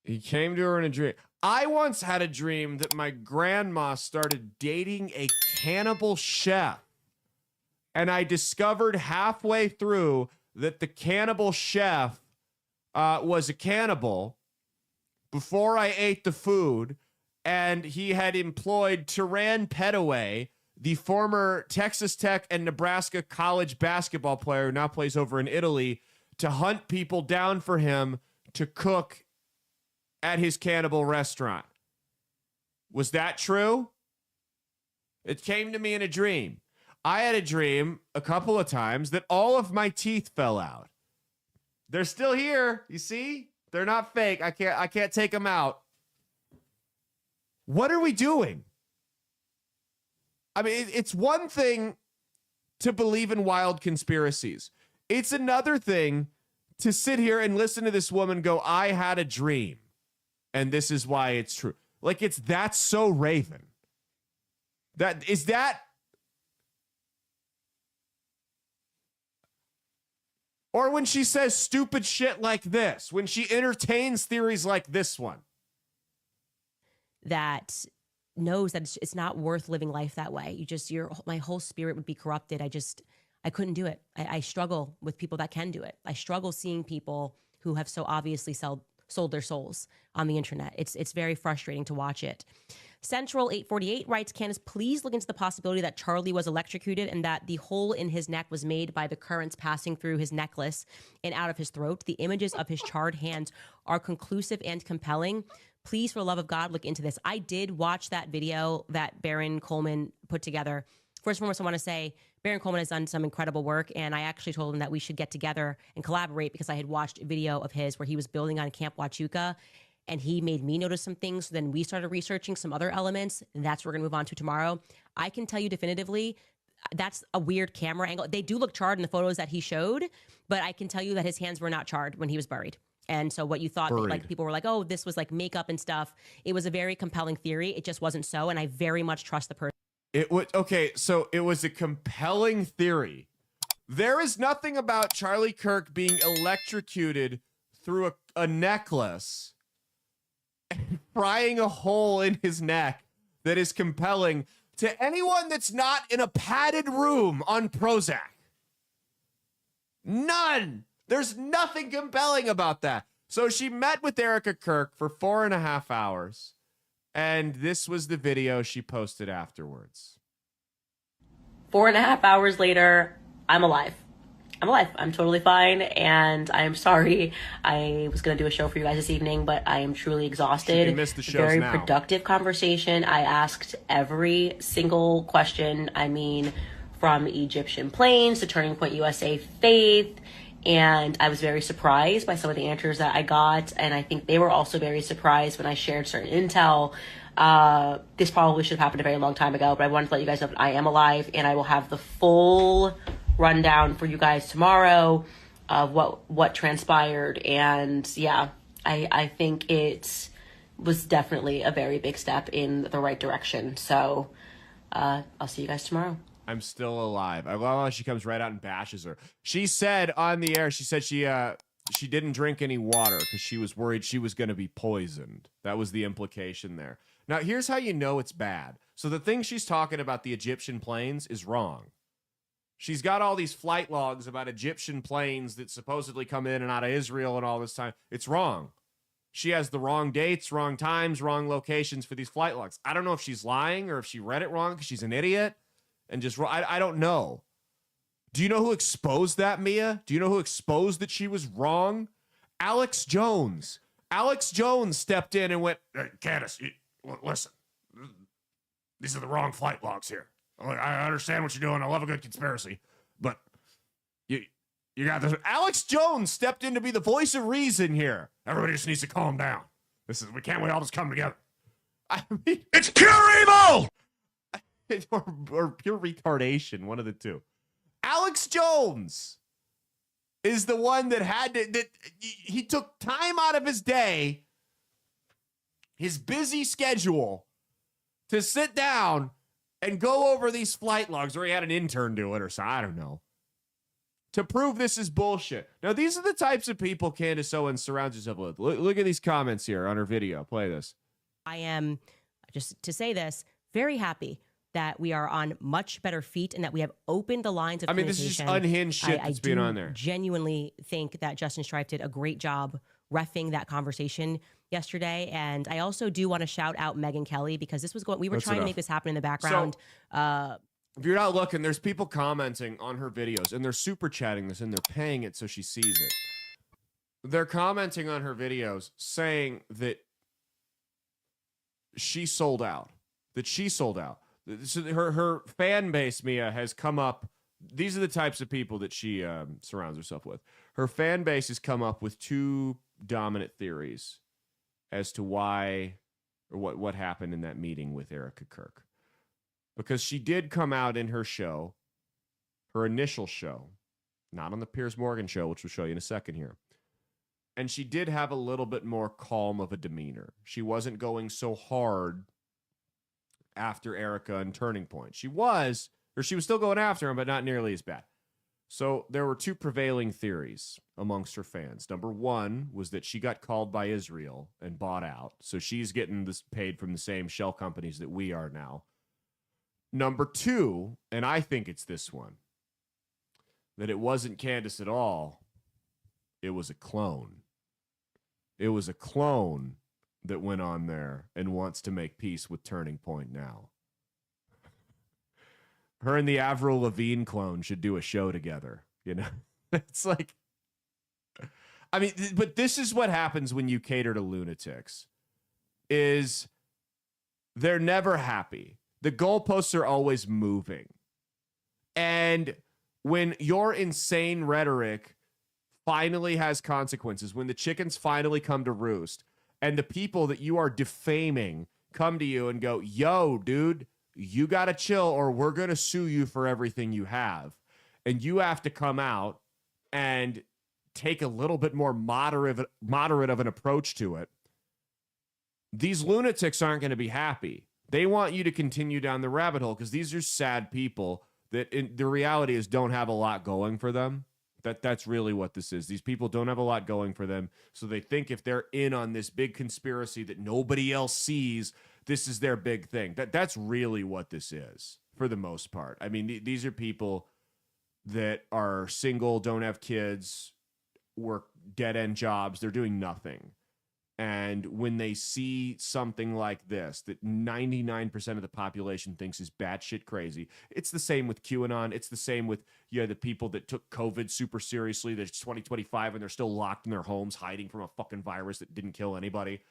He came to her in a dream. I once had a dream that my grandma started dating a cannibal chef. And I discovered halfway through that the cannibal chef was a cannibal before I ate the food. And he had employed Turan Petaway, the former Texas Tech and Nebraska college basketball player who now plays over in Italy, to hunt people down for him to cook at his cannibal restaurant. Was that true? It came to me in a dream. I had a dream a couple of times that all of my teeth fell out. They're still here. You see? They're not fake. I can't take them out. What are we doing? I mean, it's one thing to believe in wild conspiracies. It's another thing to sit here and listen to this woman go, I had a dream, and this is why it's true. Like, that's so Raven. Or when she says stupid shit like this, when she entertains theories like this one. That knows that it's not worth living life that way. My whole spirit would be corrupted. I couldn't do it. I struggle with people that can do it. I struggle seeing people who have so obviously sold their souls on the internet. It's very frustrating to watch it. Central 848 writes, Candace, please look into the possibility that Charlie was electrocuted and that the hole in his neck was made by the currents passing through his necklace and out of his throat. The images of his charred hands are conclusive and compelling. Please, for the love of God, look into this. I did watch that video that Baron Coleman put together. First and foremost, I want to say Baron Coleman has done some incredible work, and I actually told him that we should get together and collaborate because I had watched a video of his where he was building on Camp Huachuca, and he made me notice some things. So then we started researching some other elements, and that's what we're going to move on to tomorrow. I can tell you definitively that's a weird camera angle. They do look charred in the photos that he showed, but I can tell you that his hands were not charred when he was buried. And so what you thought, like people were like, oh, this was like makeup and stuff. It was a very compelling theory. It just wasn't so, and I very much trust the person. So it was a compelling theory. There is nothing about Charlie Kirk being electrocuted through a necklace and prying a hole in his neck that is compelling to anyone that's not in a padded room on Prozac. None. There's nothing compelling about that. So she met with Erika Kirk for 4.5 hours. And this was the video she posted afterwards. 4.5 hours later, I'm alive. I'm totally fine, and I'm sorry. I was going to do a show for you guys this evening, but I am truly exhausted. You missed the shows Very now. productive conversation. I asked every single question. I mean, from Egyptian planes to Turning Point USA Faith, and I was very surprised by some of the answers that I got, and I think they were also very surprised when I shared certain intel. This probably should have happened a very long time ago, but I wanted to let you guys know that I am alive, and I will have the full rundown for you guys tomorrow of what transpired. And yeah, I think it was definitely a very big step in the right direction. So I'll see you guys tomorrow. I'm still alive. I love how she comes right out and bashes her. She said on the air, she said she didn't drink any water because she was worried she was going to be poisoned. That was the implication there. Now, here's how you know it's bad. So the thing she's talking about, the Egyptian planes, is wrong. She's got all these flight logs about Egyptian planes that supposedly come in and out of Israel and all this time. It's wrong. She has the wrong dates, wrong times, wrong locations for these flight logs. I don't know if she's lying or if she read it wrong because she's an idiot and just, I don't know. Do you know who exposed that, Mia? Do you know who exposed that she was wrong? Alex Jones. Alex Jones stepped in and went, hey, Candace, listen, these are the wrong flight logs here. I understand what you're doing. I love a good conspiracy, but you got this. Alex Jones stepped in to be the voice of reason here. Everybody just needs to calm down. We can't wait all just come together. I mean, it's pure evil! or pure retardation, one of the two. Alex Jones is the one that he took time out of his day, his busy schedule, to sit down and go over these flight logs, or he had an intern do it or something, I don't know, to prove this is bullshit. Now, these are the types of people Candace Owens surrounds herself with. Look at these comments here on her video. Play this. I am, just to say this, very happy that we are on much better feet and that we have opened the lines of communication. This is just unhinged shit that's being on there. I genuinely think that Justin Strife did a great job reffing that conversation yesterday. And I also do want to shout out Megyn Kelly because we were trying to make this happen in the background. So, if you're not looking, there's people commenting on her videos and they're super chatting this and they're paying it so she sees it. They're commenting on her videos saying that she sold out. So her fan base, Mia, has come up. These are the types of people that she surrounds herself with. Her fan base has come up with two dominant theories as to why or what happened in that meeting with Erika Kirk. Because she did come out in her show, her initial show, not on the Piers Morgan show, which we'll show you in a second here. And she did have a little bit more calm of a demeanor. She wasn't going so hard after Erika and Turning Point. She was still going after him, but not nearly as bad. So there were two prevailing theories amongst her fans. Number one was that she got called by Israel and bought out. So she's getting this paid from the same shell companies that we are now. Number two, and I think it's this one, that it wasn't Candace at all. It was a clone. It was a clone that went on there and wants to make peace with Turning Point now. Her and the Avril Lavigne clone should do a show together. You know, it's like, I mean, but this is what happens when you cater to lunatics, is they're never happy. The goalposts are always moving. And when your insane rhetoric finally has consequences, when the chickens finally come to roost, and the people that you are defaming come to you and go, yo, dude, you got to chill or we're going to sue you for everything you have. And you have to come out and take a little bit more moderate of an approach to it. These lunatics aren't going to be happy. They want you to continue down the rabbit hole because these are sad people that the reality is don't have a lot going for them. That's really what this is. These people don't have a lot going for them. So they think if they're in on this big conspiracy that nobody else sees, this is their big thing. That's really what this is for the most part. I mean, these are people that are single, don't have kids, work dead-end jobs. They're doing nothing. And when they see something like this, that 99% of the population thinks is batshit crazy, it's the same with QAnon. It's the same with the people that took COVID super seriously. There's 2025 and they're still locked in their homes hiding from a fucking virus that didn't kill anybody.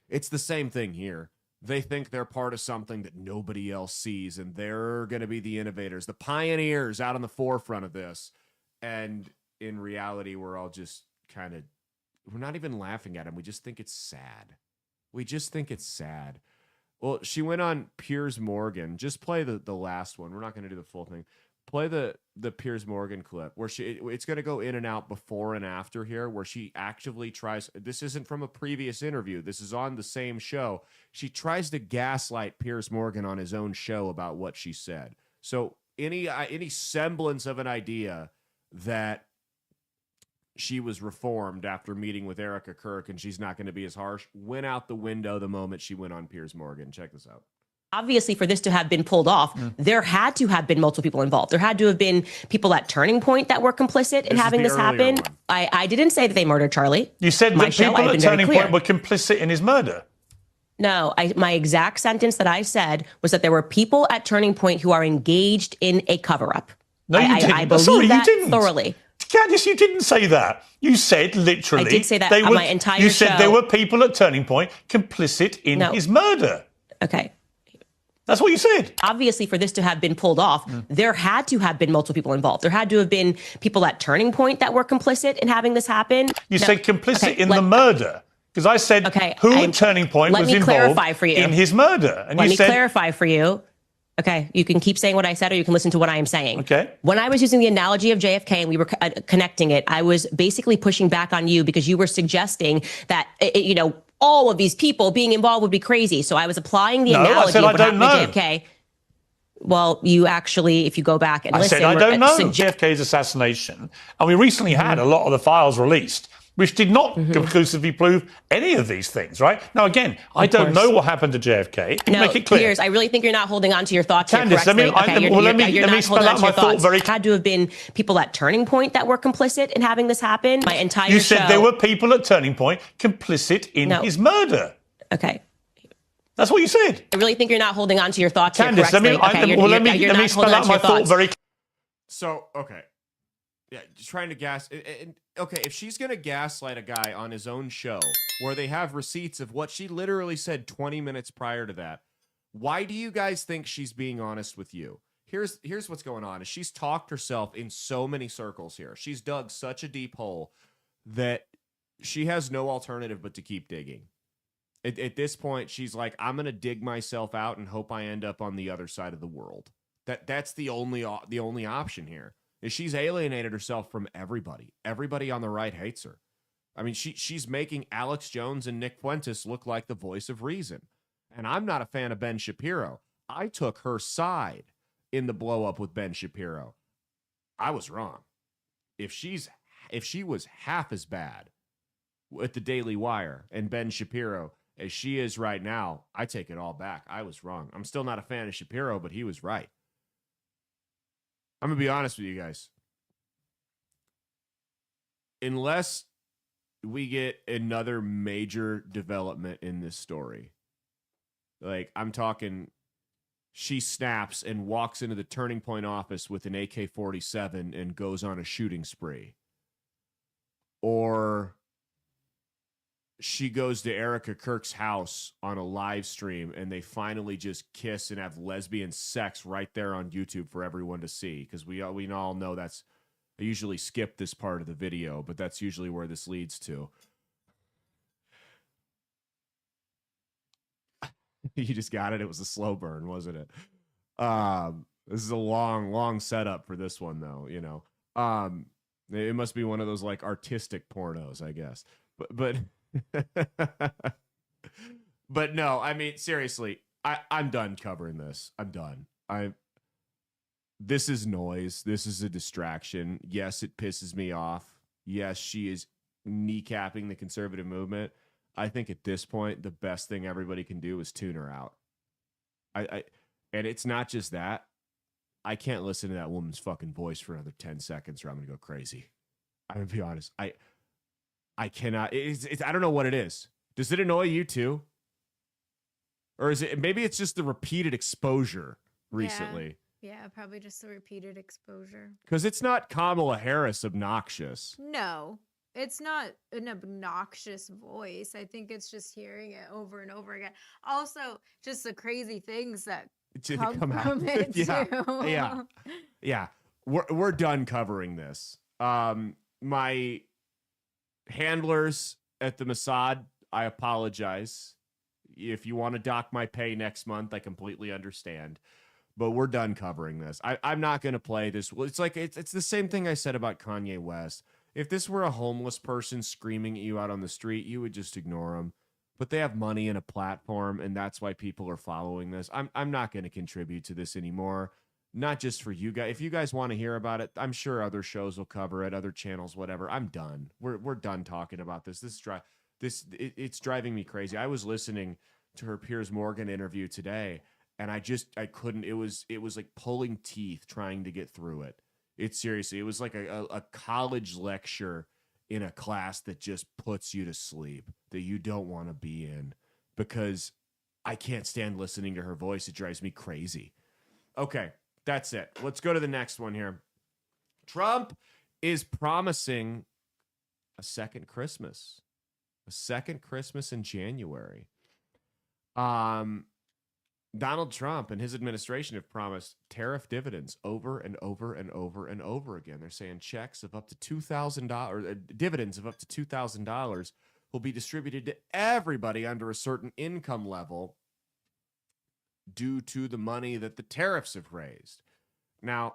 It's the same thing here. They think they're part of something that nobody else sees, and they're going to be the innovators, the pioneers out on the forefront of this. And in reality, we're all just kind of, we're not even laughing at him. We just think it's sad. Well, she went on Piers Morgan. Just play the last one. We're not going to do the full thing. Play the Piers Morgan clip where it's going to go in and out before and after here, where she actively tries. This isn't from a previous interview. This is on the same show. She tries to gaslight Piers Morgan on his own show about what she said. So any semblance of an idea that she was reformed after meeting with Erika Kirk and she's not going to be as harsh went out the window the moment she went on Piers Morgan. Check this out. Obviously, for this to have been pulled off, there had to have been multiple people involved. There had to have been people at Turning Point that were complicit in having this happen. I didn't say that they murdered Charlie. You said that people at Turning Point were complicit in his murder. No, my exact sentence that I said was that there were people at Turning Point who are engaged in a cover-up. No, you didn't. I believe that you didn't. thoroughly. Candace, you didn't say that. You said literally. I did say that on my entire show. You said there were people at Turning Point complicit in his murder. Okay. That's what you said. Obviously, for this to have been pulled off, there had to have been multiple people involved. There had to have been people at Turning Point that were complicit in having this happen. You said complicit in the murder. Because I said who at Turning Point was involved in his murder. And let you me said, clarify for you. Okay, you can keep saying what I said or you can listen to what I am saying. Okay. When I was using the analogy of JFK and we were connecting it, I was basically pushing back on you because you were suggesting that, all of these people being involved would be crazy. So I was applying the analogy of what happened to JFK. Well, you actually, if you go back and listen. I said, I don't know JFK's assassination. And we recently had a lot of the files released, which did not conclusively prove any of these things, right? Now, again, I don't know what happened to JFK. No, make it clear. Piers, I really think you're not holding on to your thoughts Candace, here correctly. let me spell out my thought very... There had to have been people at Turning Point that were complicit in having this happen. My entire show... You said there were people at Turning Point complicit in his murder. Okay. That's what you said. I really think you're not holding on to your thoughts Candace, here correctly. let me spell out my thought very... So, okay. Yeah, just trying to gas... Okay, if she's going to gaslight a guy on his own show where they have receipts of what she literally said 20 minutes prior to that, why do you guys think she's being honest with you? Here's what's going on. Is she's talked herself in so many circles here. She's dug such a deep hole that she has no alternative but to keep digging. At this point, she's like, I'm going to dig myself out and hope I end up on the other side of the world. That's the only option here. Is she's alienated herself from everybody. Everybody on the right hates her. I mean, she's making Alex Jones and Nick Fuentes look like the voice of reason. And I'm not a fan of Ben Shapiro. I took her side in the blow up with Ben Shapiro. I was wrong. If she was half as bad with the Daily Wire and Ben Shapiro as she is right now, I take it all back. I was wrong. I'm still not a fan of Shapiro, but he was right. I'm going to be honest with you guys. Unless we get another major development in this story, like I'm talking, she snaps and walks into the Turning Point office with an AK-47 and goes on a shooting spree. Or she goes to Erika Kirk's house on a live stream and they finally just kiss and have lesbian sex right there on YouTube for everyone to see. Because we all know that's, I usually skip this part of the video, but that's usually where this leads to. You just got it. It was a slow burn, wasn't it? This is a long setup for this one though, It must be one of those like artistic pornos, I guess. But but no, I mean, seriously, I'm done covering this. I'm done. This is noise. This is a distraction. Yes, it pisses me off. Yes, she is kneecapping the conservative movement. I think at this point, the best thing everybody can do is tune her out. And it's not just that. I can't listen to that woman's fucking voice for another 10 seconds or I'm going to go crazy. I'm going to be honest. I cannot. I don't know what it is. Does it annoy you too? Or is it, maybe it's just the repeated exposure recently. Yeah, probably just the repeated exposure. Because it's not Kamala Harris obnoxious. No, it's not an obnoxious voice. I think it's just hearing it over and over again. Also, just the crazy things that come from it too. Yeah. We're done covering this. My handlers at the Mossad, I apologize. If you want to dock my pay next month, I completely understand. But we're done covering this. I'm not going to play this. It's like it's the same thing I said about Kanye West. If this were a homeless person screaming at you out on the street, you would just ignore them. But they have money and a platform, and that's why people are following this. I'm not going to contribute to this anymore. not just for you guys. If you guys want to hear about it, I'm sure other shows will cover it, other channels, whatever. I'm done. We're done talking about this. It's driving me crazy. I was listening to her Piers Morgan interview today, and I couldn't. It was like pulling teeth trying to get through it. It was like a college lecture in a class that just puts you to sleep, that you don't want to be in, because I can't stand listening to her voice. It drives me crazy. Okay, that's it. Let's go to the next one here. Trump is promising a second Christmas in January. Donald Trump and his administration have promised tariff dividends over and over and over and over again. They're saying checks of up to $2,000, dividends of up to $2,000 will be distributed to everybody under a certain income level due to the money that the tariffs have raised. Now,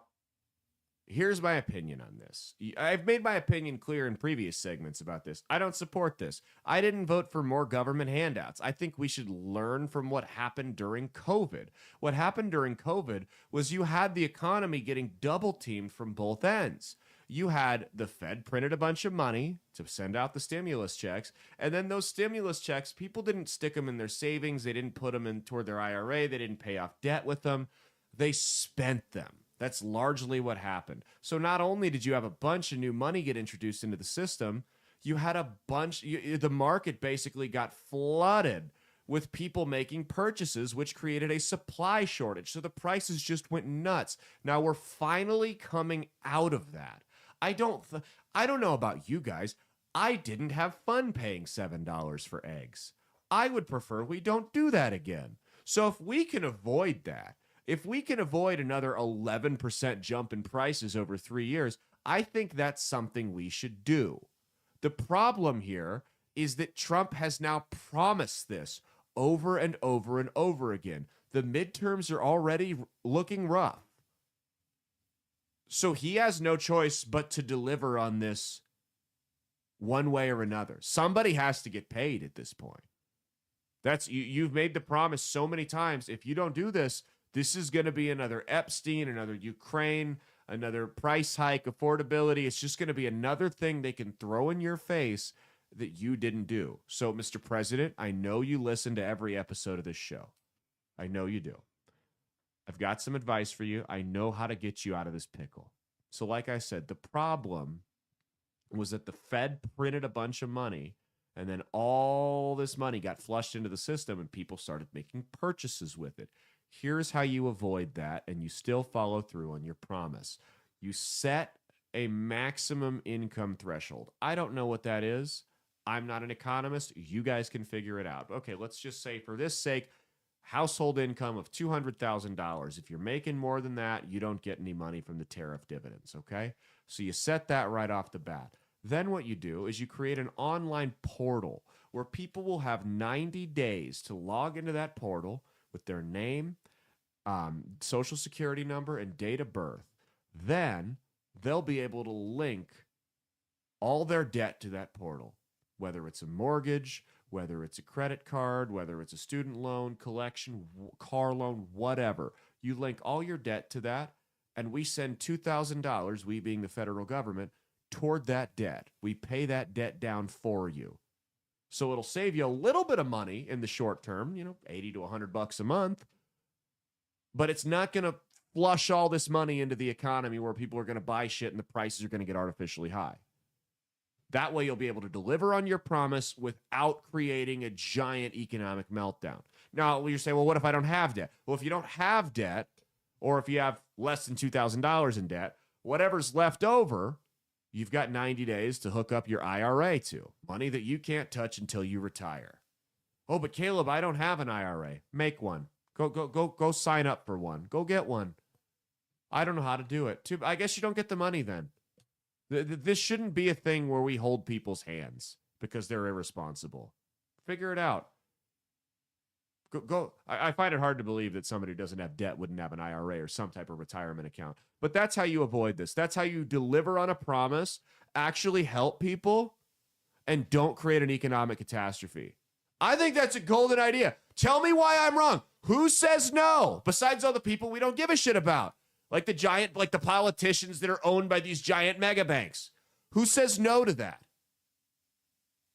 here's my opinion on this. I've made my opinion clear in previous segments about this. I don't support this. I didn't vote for more government handouts. I think we should learn from what happened during COVID. What happened during COVID was you had the economy getting double teamed from both ends. You had the Fed printed a bunch of money to send out the stimulus checks, and then those stimulus checks, people didn't stick them in their savings. They didn't put them in toward their IRA. They didn't pay off debt with them. They spent them. That's largely what happened. So not only did you have a bunch of new money get introduced into the system, you had the market basically got flooded with people making purchases, which created a supply shortage. So the prices just went nuts. Now we're finally coming out of that. I don't know about you guys. I didn't have fun paying $7 for eggs. I would prefer we don't do that again. So if we can avoid that, if we can avoid another 11% jump in prices over 3 years, I think that's something we should do. The problem here is that Trump has now promised this over and over and over again. The midterms are already looking rough. So he has no choice but to deliver on this one way or another. Somebody has to get paid at this point. You've made the promise so many times. If you don't do this, this is going to be another Epstein, another Ukraine, another price hike, affordability. It's just going to be another thing they can throw in your face that you didn't do. So, Mr. President, I know you listen to every episode of this show. I know you do. I've got some advice for you. I know how to get you out of this pickle. So, like I said, the problem was that the Fed printed a bunch of money, and then all this money got flushed into the system, and people started making purchases with it. Here's how you avoid that, and you still follow through on your promise. You set a maximum income threshold. I don't know what that is. I'm not an economist. You guys can figure it out. Okay, let's just say, for this sake, household income of $200,000. If you're making more than that, you don't get any money from the tariff dividends, okay? So you set that right off the bat. Then what you do is you create an online portal where people will have 90 days to log into that portal with their name, social security number, and date of birth. Then they'll be able to link all their debt to that portal, whether it's a mortgage, whether it's a credit card, whether it's a student loan, collection, car loan, whatever. You link all your debt to that, and we send $2,000, we being the federal government, toward that debt. We pay that debt down for you. So it'll save you a little bit of money in the short term, $80 to $100 a month, but it's not going to flush all this money into the economy where people are going to buy shit and the prices are going to get artificially high. That way you'll be able to deliver on your promise without creating a giant economic meltdown. Now, you're saying, well, what if I don't have debt? Well, if you don't have debt, or if you have less than $2,000 in debt, whatever's left over, you've got 90 days to hook up your IRA to. Money that you can't touch until you retire. Oh, but Caleb, I don't have an IRA. Make one. Go sign up for one. Go get one. I don't know how to do it. I guess you don't get the money then. This shouldn't be a thing where we hold people's hands because they're irresponsible. Figure it out. I find it hard to believe that somebody who doesn't have debt wouldn't have an IRA or some type of retirement account. But that's how you avoid this. That's how you deliver on a promise, actually help people, and don't create an economic catastrophe. I think that's a golden idea. Tell me why I'm wrong. Who says no? Besides all the people we don't give a shit about. Like the politicians that are owned by these giant mega banks. Who says no to that?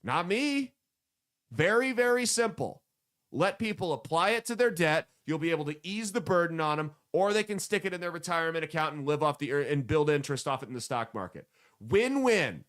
Not me. Very, very simple. Let people apply it to their debt. You'll be able to ease the burden on them, or they can stick it in their retirement account and live off and build interest off it in the stock market. Win-win.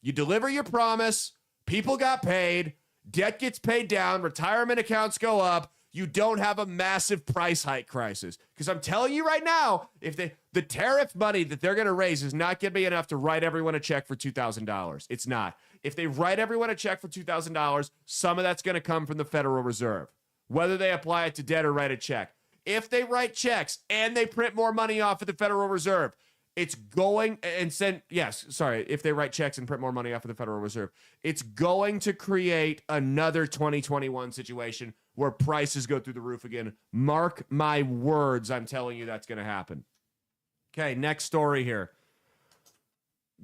You deliver your promise. People got paid. Debt gets paid down. Retirement accounts go up. You don't have a massive price hike crisis. Because I'm telling you right now, if the tariff money that they're going to raise is not going to be enough to write everyone a check for $2,000. It's not. If they write everyone a check for $2,000, some of that's going to come from the Federal Reserve, whether they apply it to debt or write a check. If they write checks and they print more money off of the Federal Reserve, it's going and send, if they write checks and print more money off of the Federal Reserve, it's going to create another 2021 situation where prices go through the roof again. Mark my words, I'm telling you that's going to happen. Okay, next story here.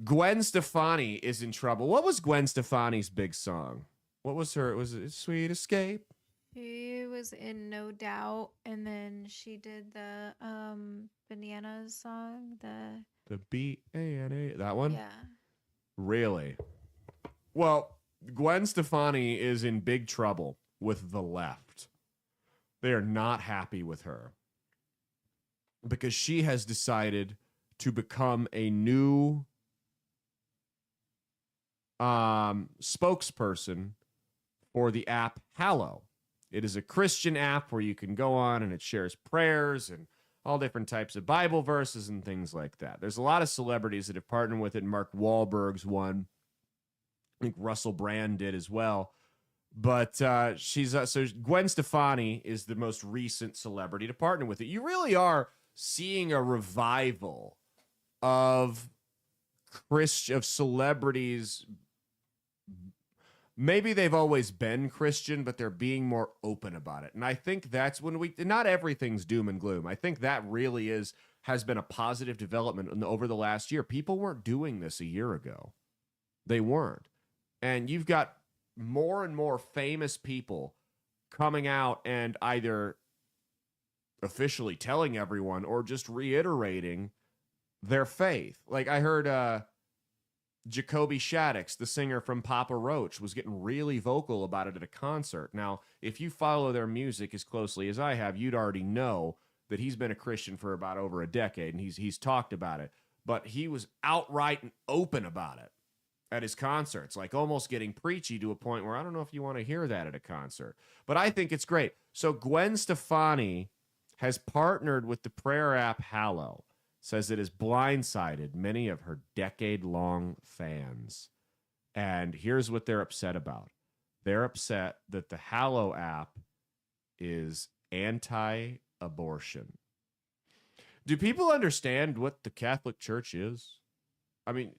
Gwen Stefani is in trouble. What was Gwen Stefani's big song? What was her? Was it Sweet Escape? She was in No Doubt, and then she did the Bananas song. The B-A-N-A, that one? Yeah. Really? Well, Gwen Stefani is in big trouble with the left. They are not happy with her because she has decided to become a new spokesperson for the app Hallow. It is a Christian app where you can go on and it shares prayers and all different types of Bible verses and things like that. There's a lot of celebrities that have partnered with it. Mark Wahlberg's one. I think Russell Brand did as well. But so Gwen Stefani is the most recent celebrity to partner with it. You really are seeing a revival of celebrities. Maybe they've always been Christian, but they're being more open about it. And I think that's when not everything's doom and gloom. I think that really has been a positive development over the last year. People weren't doing this a year ago. They weren't. And you've got more and more famous people coming out and either officially telling everyone or just reiterating their faith. Like I heard Jacoby Shaddix, the singer from Papa Roach, was getting really vocal about it at a concert. Now, if you follow their music as closely as I have, you'd already know that he's been a Christian for about over a decade, and he's talked about it. But he was outright and open about it at his concerts, like almost getting preachy to a point where I don't know if you want to hear that at a concert. But I think it's great. So Gwen Stefani has partnered with the prayer app Hallow. Says it has blindsided many of her decade-long fans. And here's what they're upset about. They're upset that the Hallow app is anti-abortion. Do people understand what the Catholic Church is? I mean,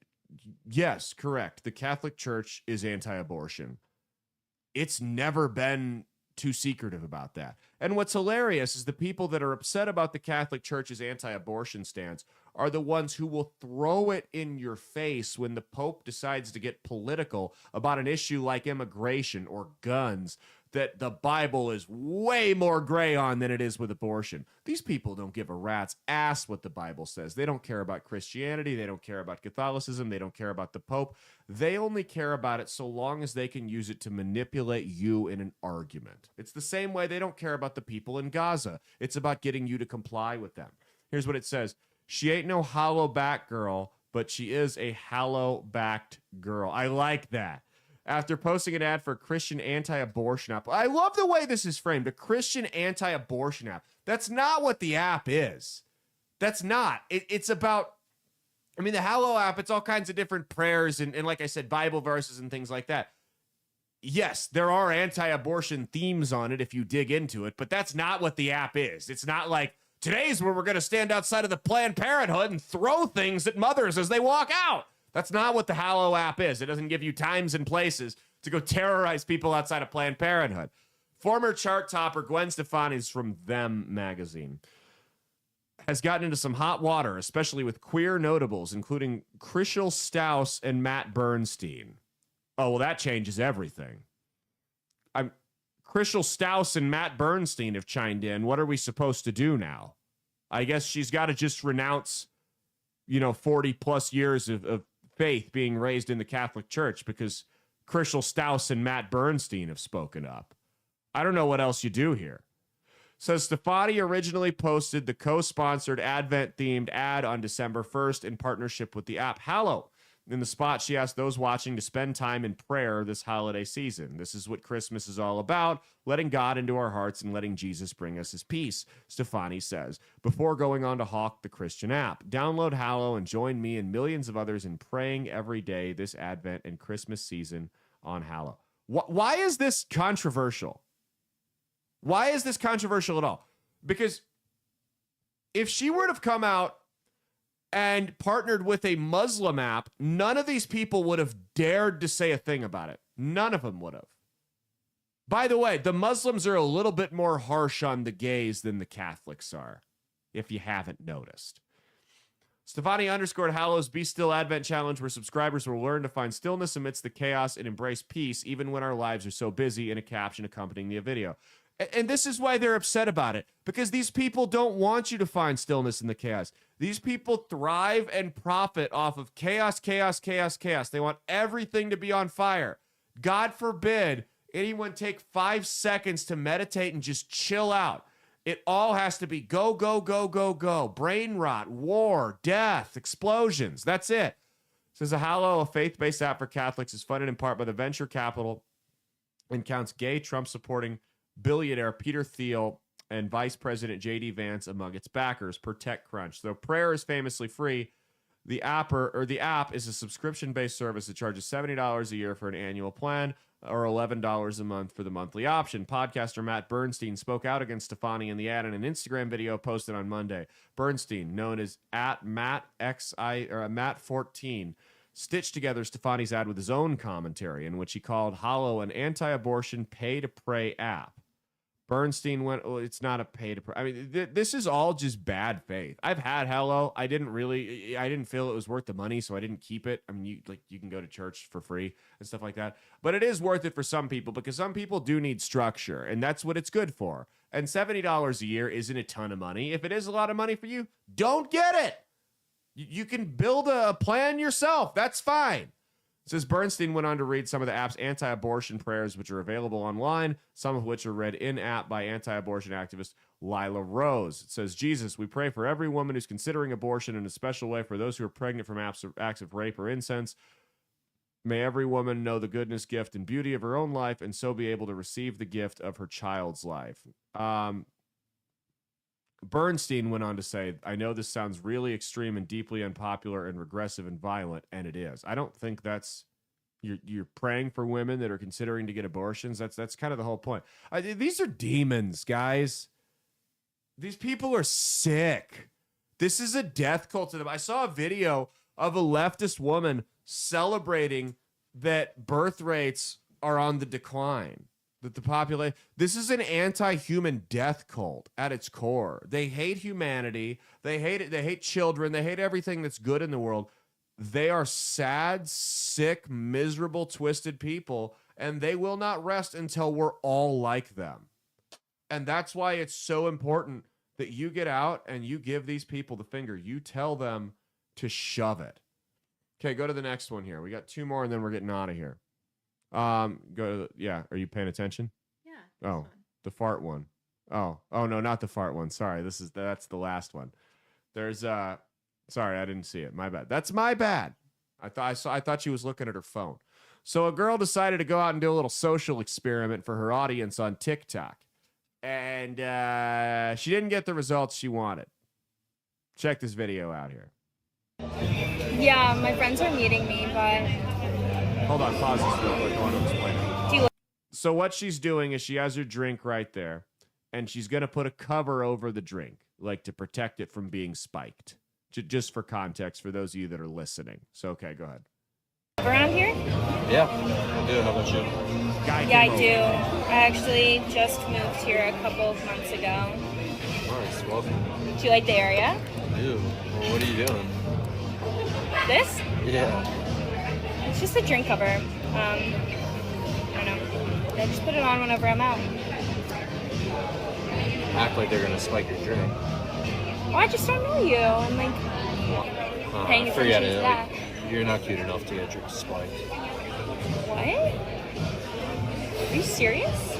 yes, correct. The Catholic Church is anti-abortion. It's never been too secretive about that. And what's hilarious is the people that are upset about the Catholic Church's anti-abortion stance are the ones who will throw it in your face when the Pope decides to get political about an issue like immigration or guns that the Bible is way more gray on than it is with abortion. These people don't give a rat's ass what the Bible says. They don't care about Christianity. They don't care about Catholicism. They don't care about the Pope. They only care about it so long as they can use it to manipulate you in an argument. It's the same way they don't care about the people in Gaza. It's about getting you to comply with them. Here's what it says. She ain't no hollow back girl, but she is a hollow-backed girl. I like that. After posting an ad for a Christian anti-abortion app. I love the way this is framed. A Christian anti-abortion app. That's not what the app is. That's not. It's about, I mean, the Hallow app, it's all kinds of different prayers and like I said, Bible verses and things like that. Yes, there are anti-abortion themes on it if you dig into it, but that's not what the app is. It's not like, today's where we're going to stand outside of the Planned Parenthood and throw things at mothers as they walk out. That's not what the Hallow app is. It doesn't give you times and places to go terrorize people outside of Planned Parenthood. Former chart topper Gwen Stefani from Them magazine has gotten into some hot water, especially with queer notables, including Chrishell Stause and Matt Bernstein. Oh, well, that changes everything. Chrishell Stause and Matt Bernstein have chimed in. What are we supposed to do now? I guess she's got to just renounce, 40 plus years of faith being raised in the Catholic Church because Crystal Staus and Matt Bernstein have spoken up. I don't know what else you do here. Says Stefani originally posted the co-sponsored Advent-themed ad on December 1st in partnership with the app Hallow. In the spot, she asked those watching to spend time in prayer this holiday season. This is what Christmas is all about, letting God into our hearts and letting Jesus bring us his peace, Stefani says, before going on to hawk the Christian app. Download Hallow and join me and millions of others in praying every day this Advent and Christmas season on Hallow. Why is this controversial? Why is this controversial at all? Because if she were to have come out and partnered with a Muslim app, none of these people would have dared to say a thing about it. None of them would have. By the way, the Muslims are a little bit more harsh on the gays than the Catholics are, if you haven't noticed. Stefani underscored Hallow's Be Still Advent Challenge, where subscribers will learn to find stillness amidst the chaos and embrace peace, even when our lives are so busy, in a caption accompanying the video. And this is why they're upset about it, because these people don't want you to find stillness in the chaos. These people thrive and profit off of chaos, chaos, chaos, chaos. They want everything to be on fire. God forbid anyone take 5 seconds to meditate and just chill out. It all has to be go, go, go, go, go. Brain rot, war, death, explosions. That's it. Says Hallow, a faith-based app for Catholics, is funded in part by the venture capital and counts gay Trump-supporting billionaire Peter Thiel and Vice President J.D. Vance among its backers, per TechCrunch. Though prayer is famously free, the app is a subscription-based service that charges $70 a year for an annual plan or $11 a month for the monthly option. Podcaster Matt Bernstein spoke out against Stefani in the ad in an Instagram video posted on Monday. Bernstein, known as @Matt14, stitched together Stefani's ad with his own commentary, in which he called Hallow an anti-abortion pay-to-pray app. Bernstein went, oh, it's not a pay-to-pray. I mean, this is all just bad faith. I've had Hallow. I didn't feel it was worth the money, so I didn't keep it. I mean, you can go to church for free and stuff like that. But it is worth it for some people, because some people do need structure, and that's what it's good for. And $70 a year isn't a ton of money. If it is a lot of money for you, don't get it. You can build a plan yourself. That's fine. It says Bernstein went on to read some of the app's anti-abortion prayers, which are available online, some of which are read in-app by anti-abortion activist Lila Rose. It says, Jesus, we pray for every woman who's considering abortion, in a special way for those who are pregnant from acts of rape or incest. May every woman know the goodness, gift, and beauty of her own life, and so be able to receive the gift of her child's life. Bernstein went on to say, I know this sounds really extreme and deeply unpopular and regressive and violent, and it is. I don't think that's, you're praying for women that are considering to get abortions. That's kind of the whole point. These are demons, guys. These people are sick. This is a death cult to them. I saw a video of a leftist woman celebrating that birth rates are on the decline. That the population, this is an anti-human death cult at its core. They hate humanity. They hate it. They hate children. They hate everything that's good in the world. They are sad, sick, miserable, twisted people, and they will not rest until we're all like them. And that's why it's so important that you get out and you give these people the finger. You tell them to shove it. Okay, go to the next one here. We got 2 more, and then we're getting out of here. Are you paying attention? Yeah. Oh, the fart one. Oh no, not the fart one. Sorry, that's the last one. There's sorry, I didn't see it. My bad. That's my bad. I thought she was looking at her phone. So a girl decided to go out and do a little social experiment for her audience on TikTok. And she didn't get the results she wanted. Check this video out here. Yeah, my friends are meeting me, but hold on, pause this real quick. I want to explain it. So what she's doing is she has her drink right there, and she's going to put a cover over the drink, like to protect it from being spiked. Just for context, for those of you that are listening. So, okay, go ahead. Around here? Yeah, I do. How about you? Yeah, I do. I actually just moved here a couple of months ago. Nice, welcome. Do you like the area? I do. Well, what are you doing? This? Yeah. It's just a drink cover. I don't know. I just put it on whenever I'm out. Act like they're gonna spike your drink. I just don't know you. I'm like paying Forget attention to it. that. You're not cute enough to get your spiked. What? Are you serious?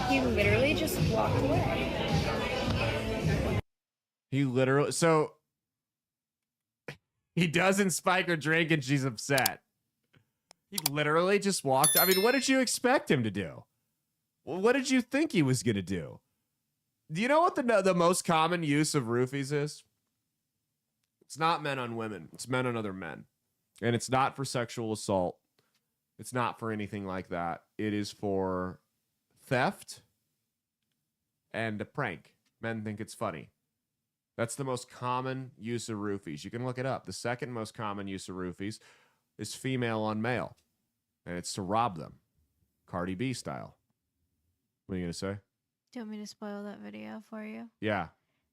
He literally just walked away. He literally, so he doesn't spike her drink and she's upset. He literally just walked. I mean, what did you expect him to do? What did you think he was going to do? Do you know what the most common use of roofies is? It's not men on women. It's men on other men. And it's not for sexual assault. It's not for anything like that. It is for theft and a prank. Men think it's funny. That's the most common use of roofies. You can look it up. The second most common use of roofies is female on male. And it's to rob them. Cardi B style. What are you going to say? Do you want me to spoil that video for you? Yeah.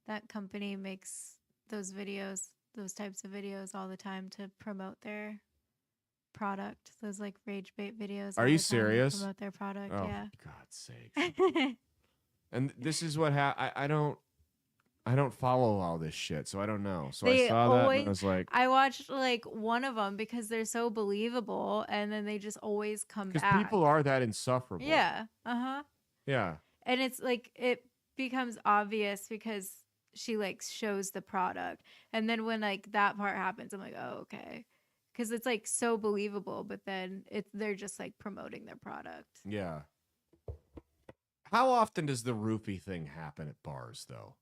That company makes those videos, those types of videos all the time to promote their product. Those like rage bait videos. Are you serious? Promote their product, oh, yeah. For God's sake. And this is what I don't follow all this shit, so I don't know. So I saw that and I was like, I watched like one of them because they're so believable, and then they just always come back. because people are that insufferable. Yeah. Uh-huh. Yeah. And it's like it becomes obvious because she like shows the product. And then when like that part happens, I'm like, oh, okay. Because it's like so believable, but then they're just like promoting their product. Yeah. How often does the roofie thing happen at bars though?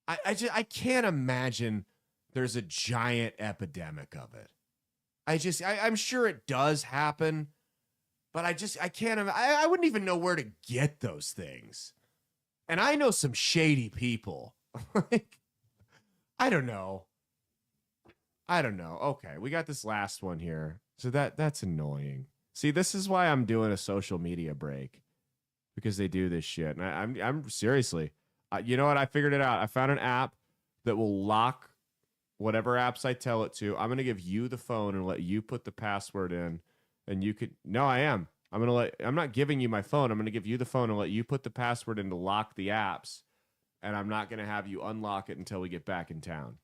I can't imagine there's a giant epidemic of it. I'm sure it does happen, but I can't. I wouldn't even know where to get those things. And I know some shady people. Like, I don't know. Okay, we got this last one here. So that's annoying. See, this is why I'm doing a social media break, because they do this shit. And I'm seriously, you know what? I figured it out. I found an app that will lock whatever apps I tell it to. I'm going to give you the phone and let you put the password in, and you could. No, I am. I'm not giving you my phone. I'm going to give you the phone and let you put the password in to lock the apps, and I'm not going to have you unlock it until we get back in town.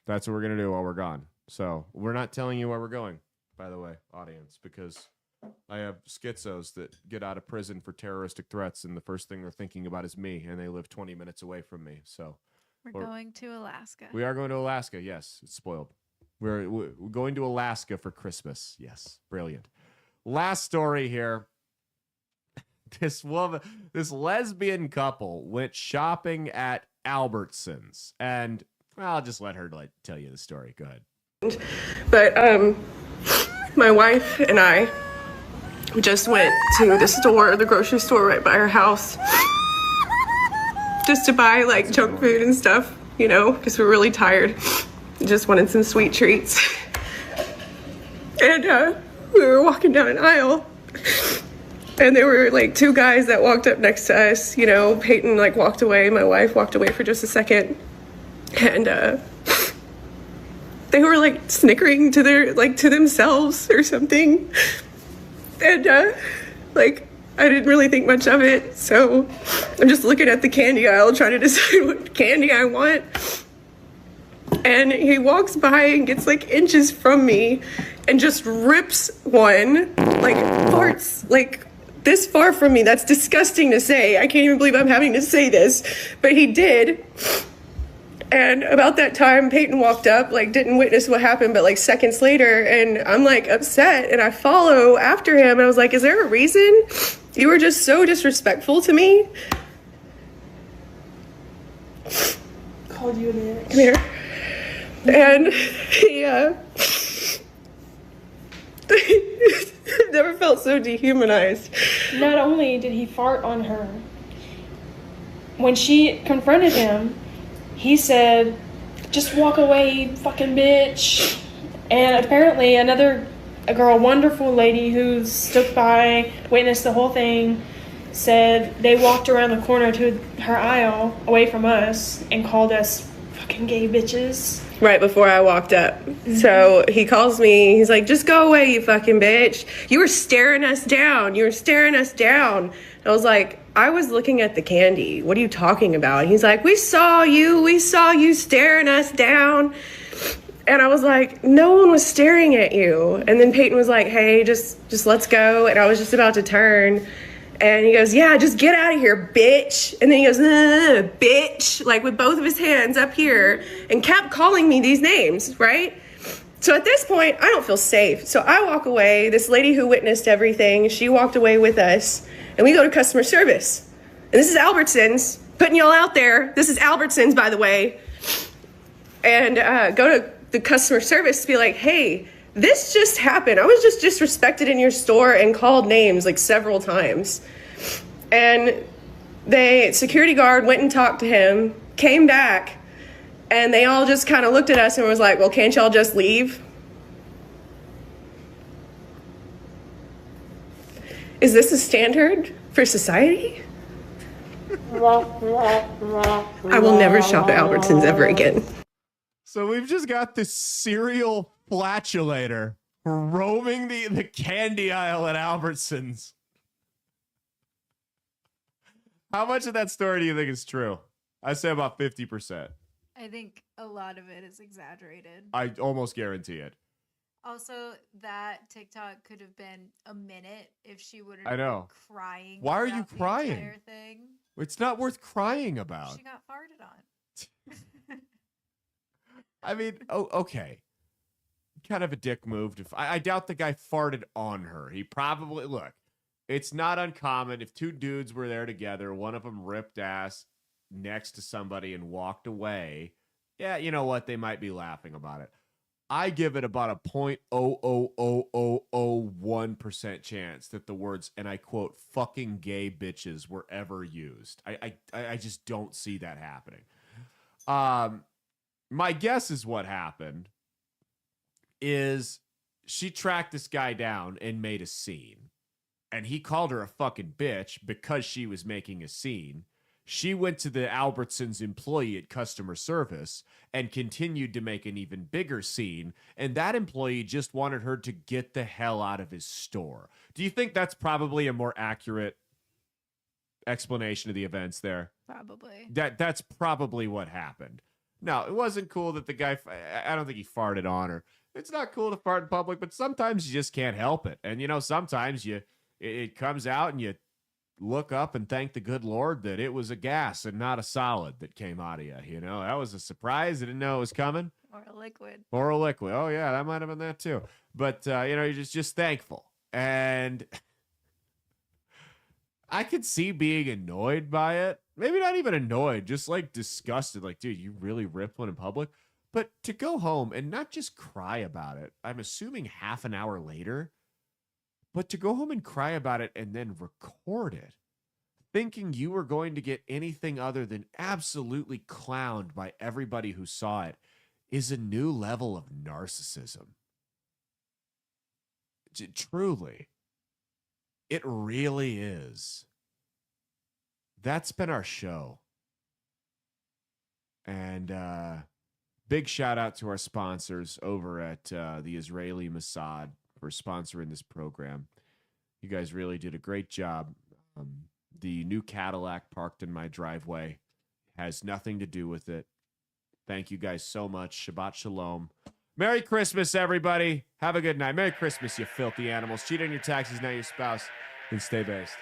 That's what we're going to do while we're gone. So we're not telling you where we're going, by the way, audience, because I have schizos that get out of prison for terroristic threats, and the first thing they're thinking about is me, and they live 20 minutes away from me. So we're going to Alaska. We are going to Alaska. Yes, it's spoiled. We're going to Alaska for Christmas. Yes, brilliant. Last story here. This lesbian couple went shopping at Albertsons, and I'll just let her tell you the story. Go ahead. But my wife and I just went to the grocery store right by our house, just to buy like junk food and stuff, because we're really tired. Just wanted some sweet treats. And we were walking down an aisle, and there were like two guys that walked up next to us. Peyton like walked away. My wife walked away for just a second, and they were like snickering to themselves or something. And I didn't really think much of it, so I'm just looking at the candy aisle trying to decide what candy I want. And he walks by and gets like inches from me and just rips one, like farts like this far from me. That's disgusting to say. I can't even believe I'm having to say this, but he did. And about that time, Peyton walked up, like didn't witness what happened, but like seconds later, and I'm like upset, and I follow after him, and I was like, is there a reason? You were just so disrespectful to me. Called you a bitch. Come here. And he never felt so dehumanized. Not only did he fart on her, when she confronted him, he said, just walk away, you fucking bitch. And apparently a wonderful lady who stood by, witnessed the whole thing, said they walked around the corner to her aisle away from us and called us fucking gay bitches. Right before I walked up. Mm-hmm. So he calls me, he's like, just go away, you fucking bitch. You were staring us down. I was like, I was looking at the candy. What are you talking about? He's like, we saw you staring us down. And I was like, no one was staring at you. And then Peyton was like, hey, just let's go. And I was just about to turn. And he goes, yeah, just get out of here, bitch. And then he goes, bitch, like with both of his hands up here, and kept calling me these names, right? So at this point, I don't feel safe. So I walk away. This lady who witnessed everything, she walked away with us. And we go to customer service. And this is Albertsons, putting y'all out there. This is Albertsons, by the way. And go to the customer service to be like, hey, this just happened. I was just disrespected in your store and called names like several times. And the security guard went and talked to him, came back, and they all just kind of looked at us and was like, well, can't y'all just leave? Is this a standard for society? I will never shop at Albertsons ever again. So we've just got this serial flatulator roaming the candy aisle at Albertsons. How much of that story do you think is true? I say about 50%. I think a lot of it is exaggerated. I almost guarantee it. Also, that TikTok could have been a minute if she would have I know. been crying. Why are you throughout the crying? entire thing. It's not worth crying about. She got farted on. I mean, okay. Kind of a dick move. I doubt the guy farted on her. He probably, look, it's not uncommon if two dudes were there together, one of them ripped ass next to somebody and walked away. Yeah, you know what? They might be laughing about it. I give it about a 0.00001% chance that the words, and I quote, fucking gay bitches were ever used. I just don't see that happening. My guess is what happened is she tracked this guy down and made a scene. And he called her a fucking bitch because she was making a scene. She went to the Albertsons employee at customer service and continued to make an even bigger scene. And that employee just wanted her to get the hell out of his store. Do you think that's probably a more accurate explanation of the events there? Probably. That's probably what happened. No, it wasn't cool that the guy, I don't think he farted on her. It's not cool to fart in public, but sometimes you just can't help it. And, you know, sometimes it comes out and you look up and thank the good Lord that it was a gas and not a solid that came out of you. You know, that was a surprise. I didn't know it was coming. Or a liquid. Or a liquid. Oh, yeah, that might have been that too. But, you know, you're just thankful. And I could see being annoyed by it. Maybe not even annoyed, just like disgusted. Like, dude, you really ripped one in public? But to go home and not just cry about it, I'm assuming half an hour later, but to go home and cry about it and then record it, thinking you were going to get anything other than absolutely clowned by everybody who saw it, is a new level of narcissism. Truly. It really is. That's been our show. And big shout out to our sponsors over at the Israeli Mossad for sponsoring this program. You guys really did a great job. The new Cadillac parked in my driveway has nothing to do with it. Thank you guys so much. Shabbat Shalom. Merry Christmas, everybody. Have a good night. Merry Christmas, you filthy animals. Cheat on your taxes, not your spouse. And stay based.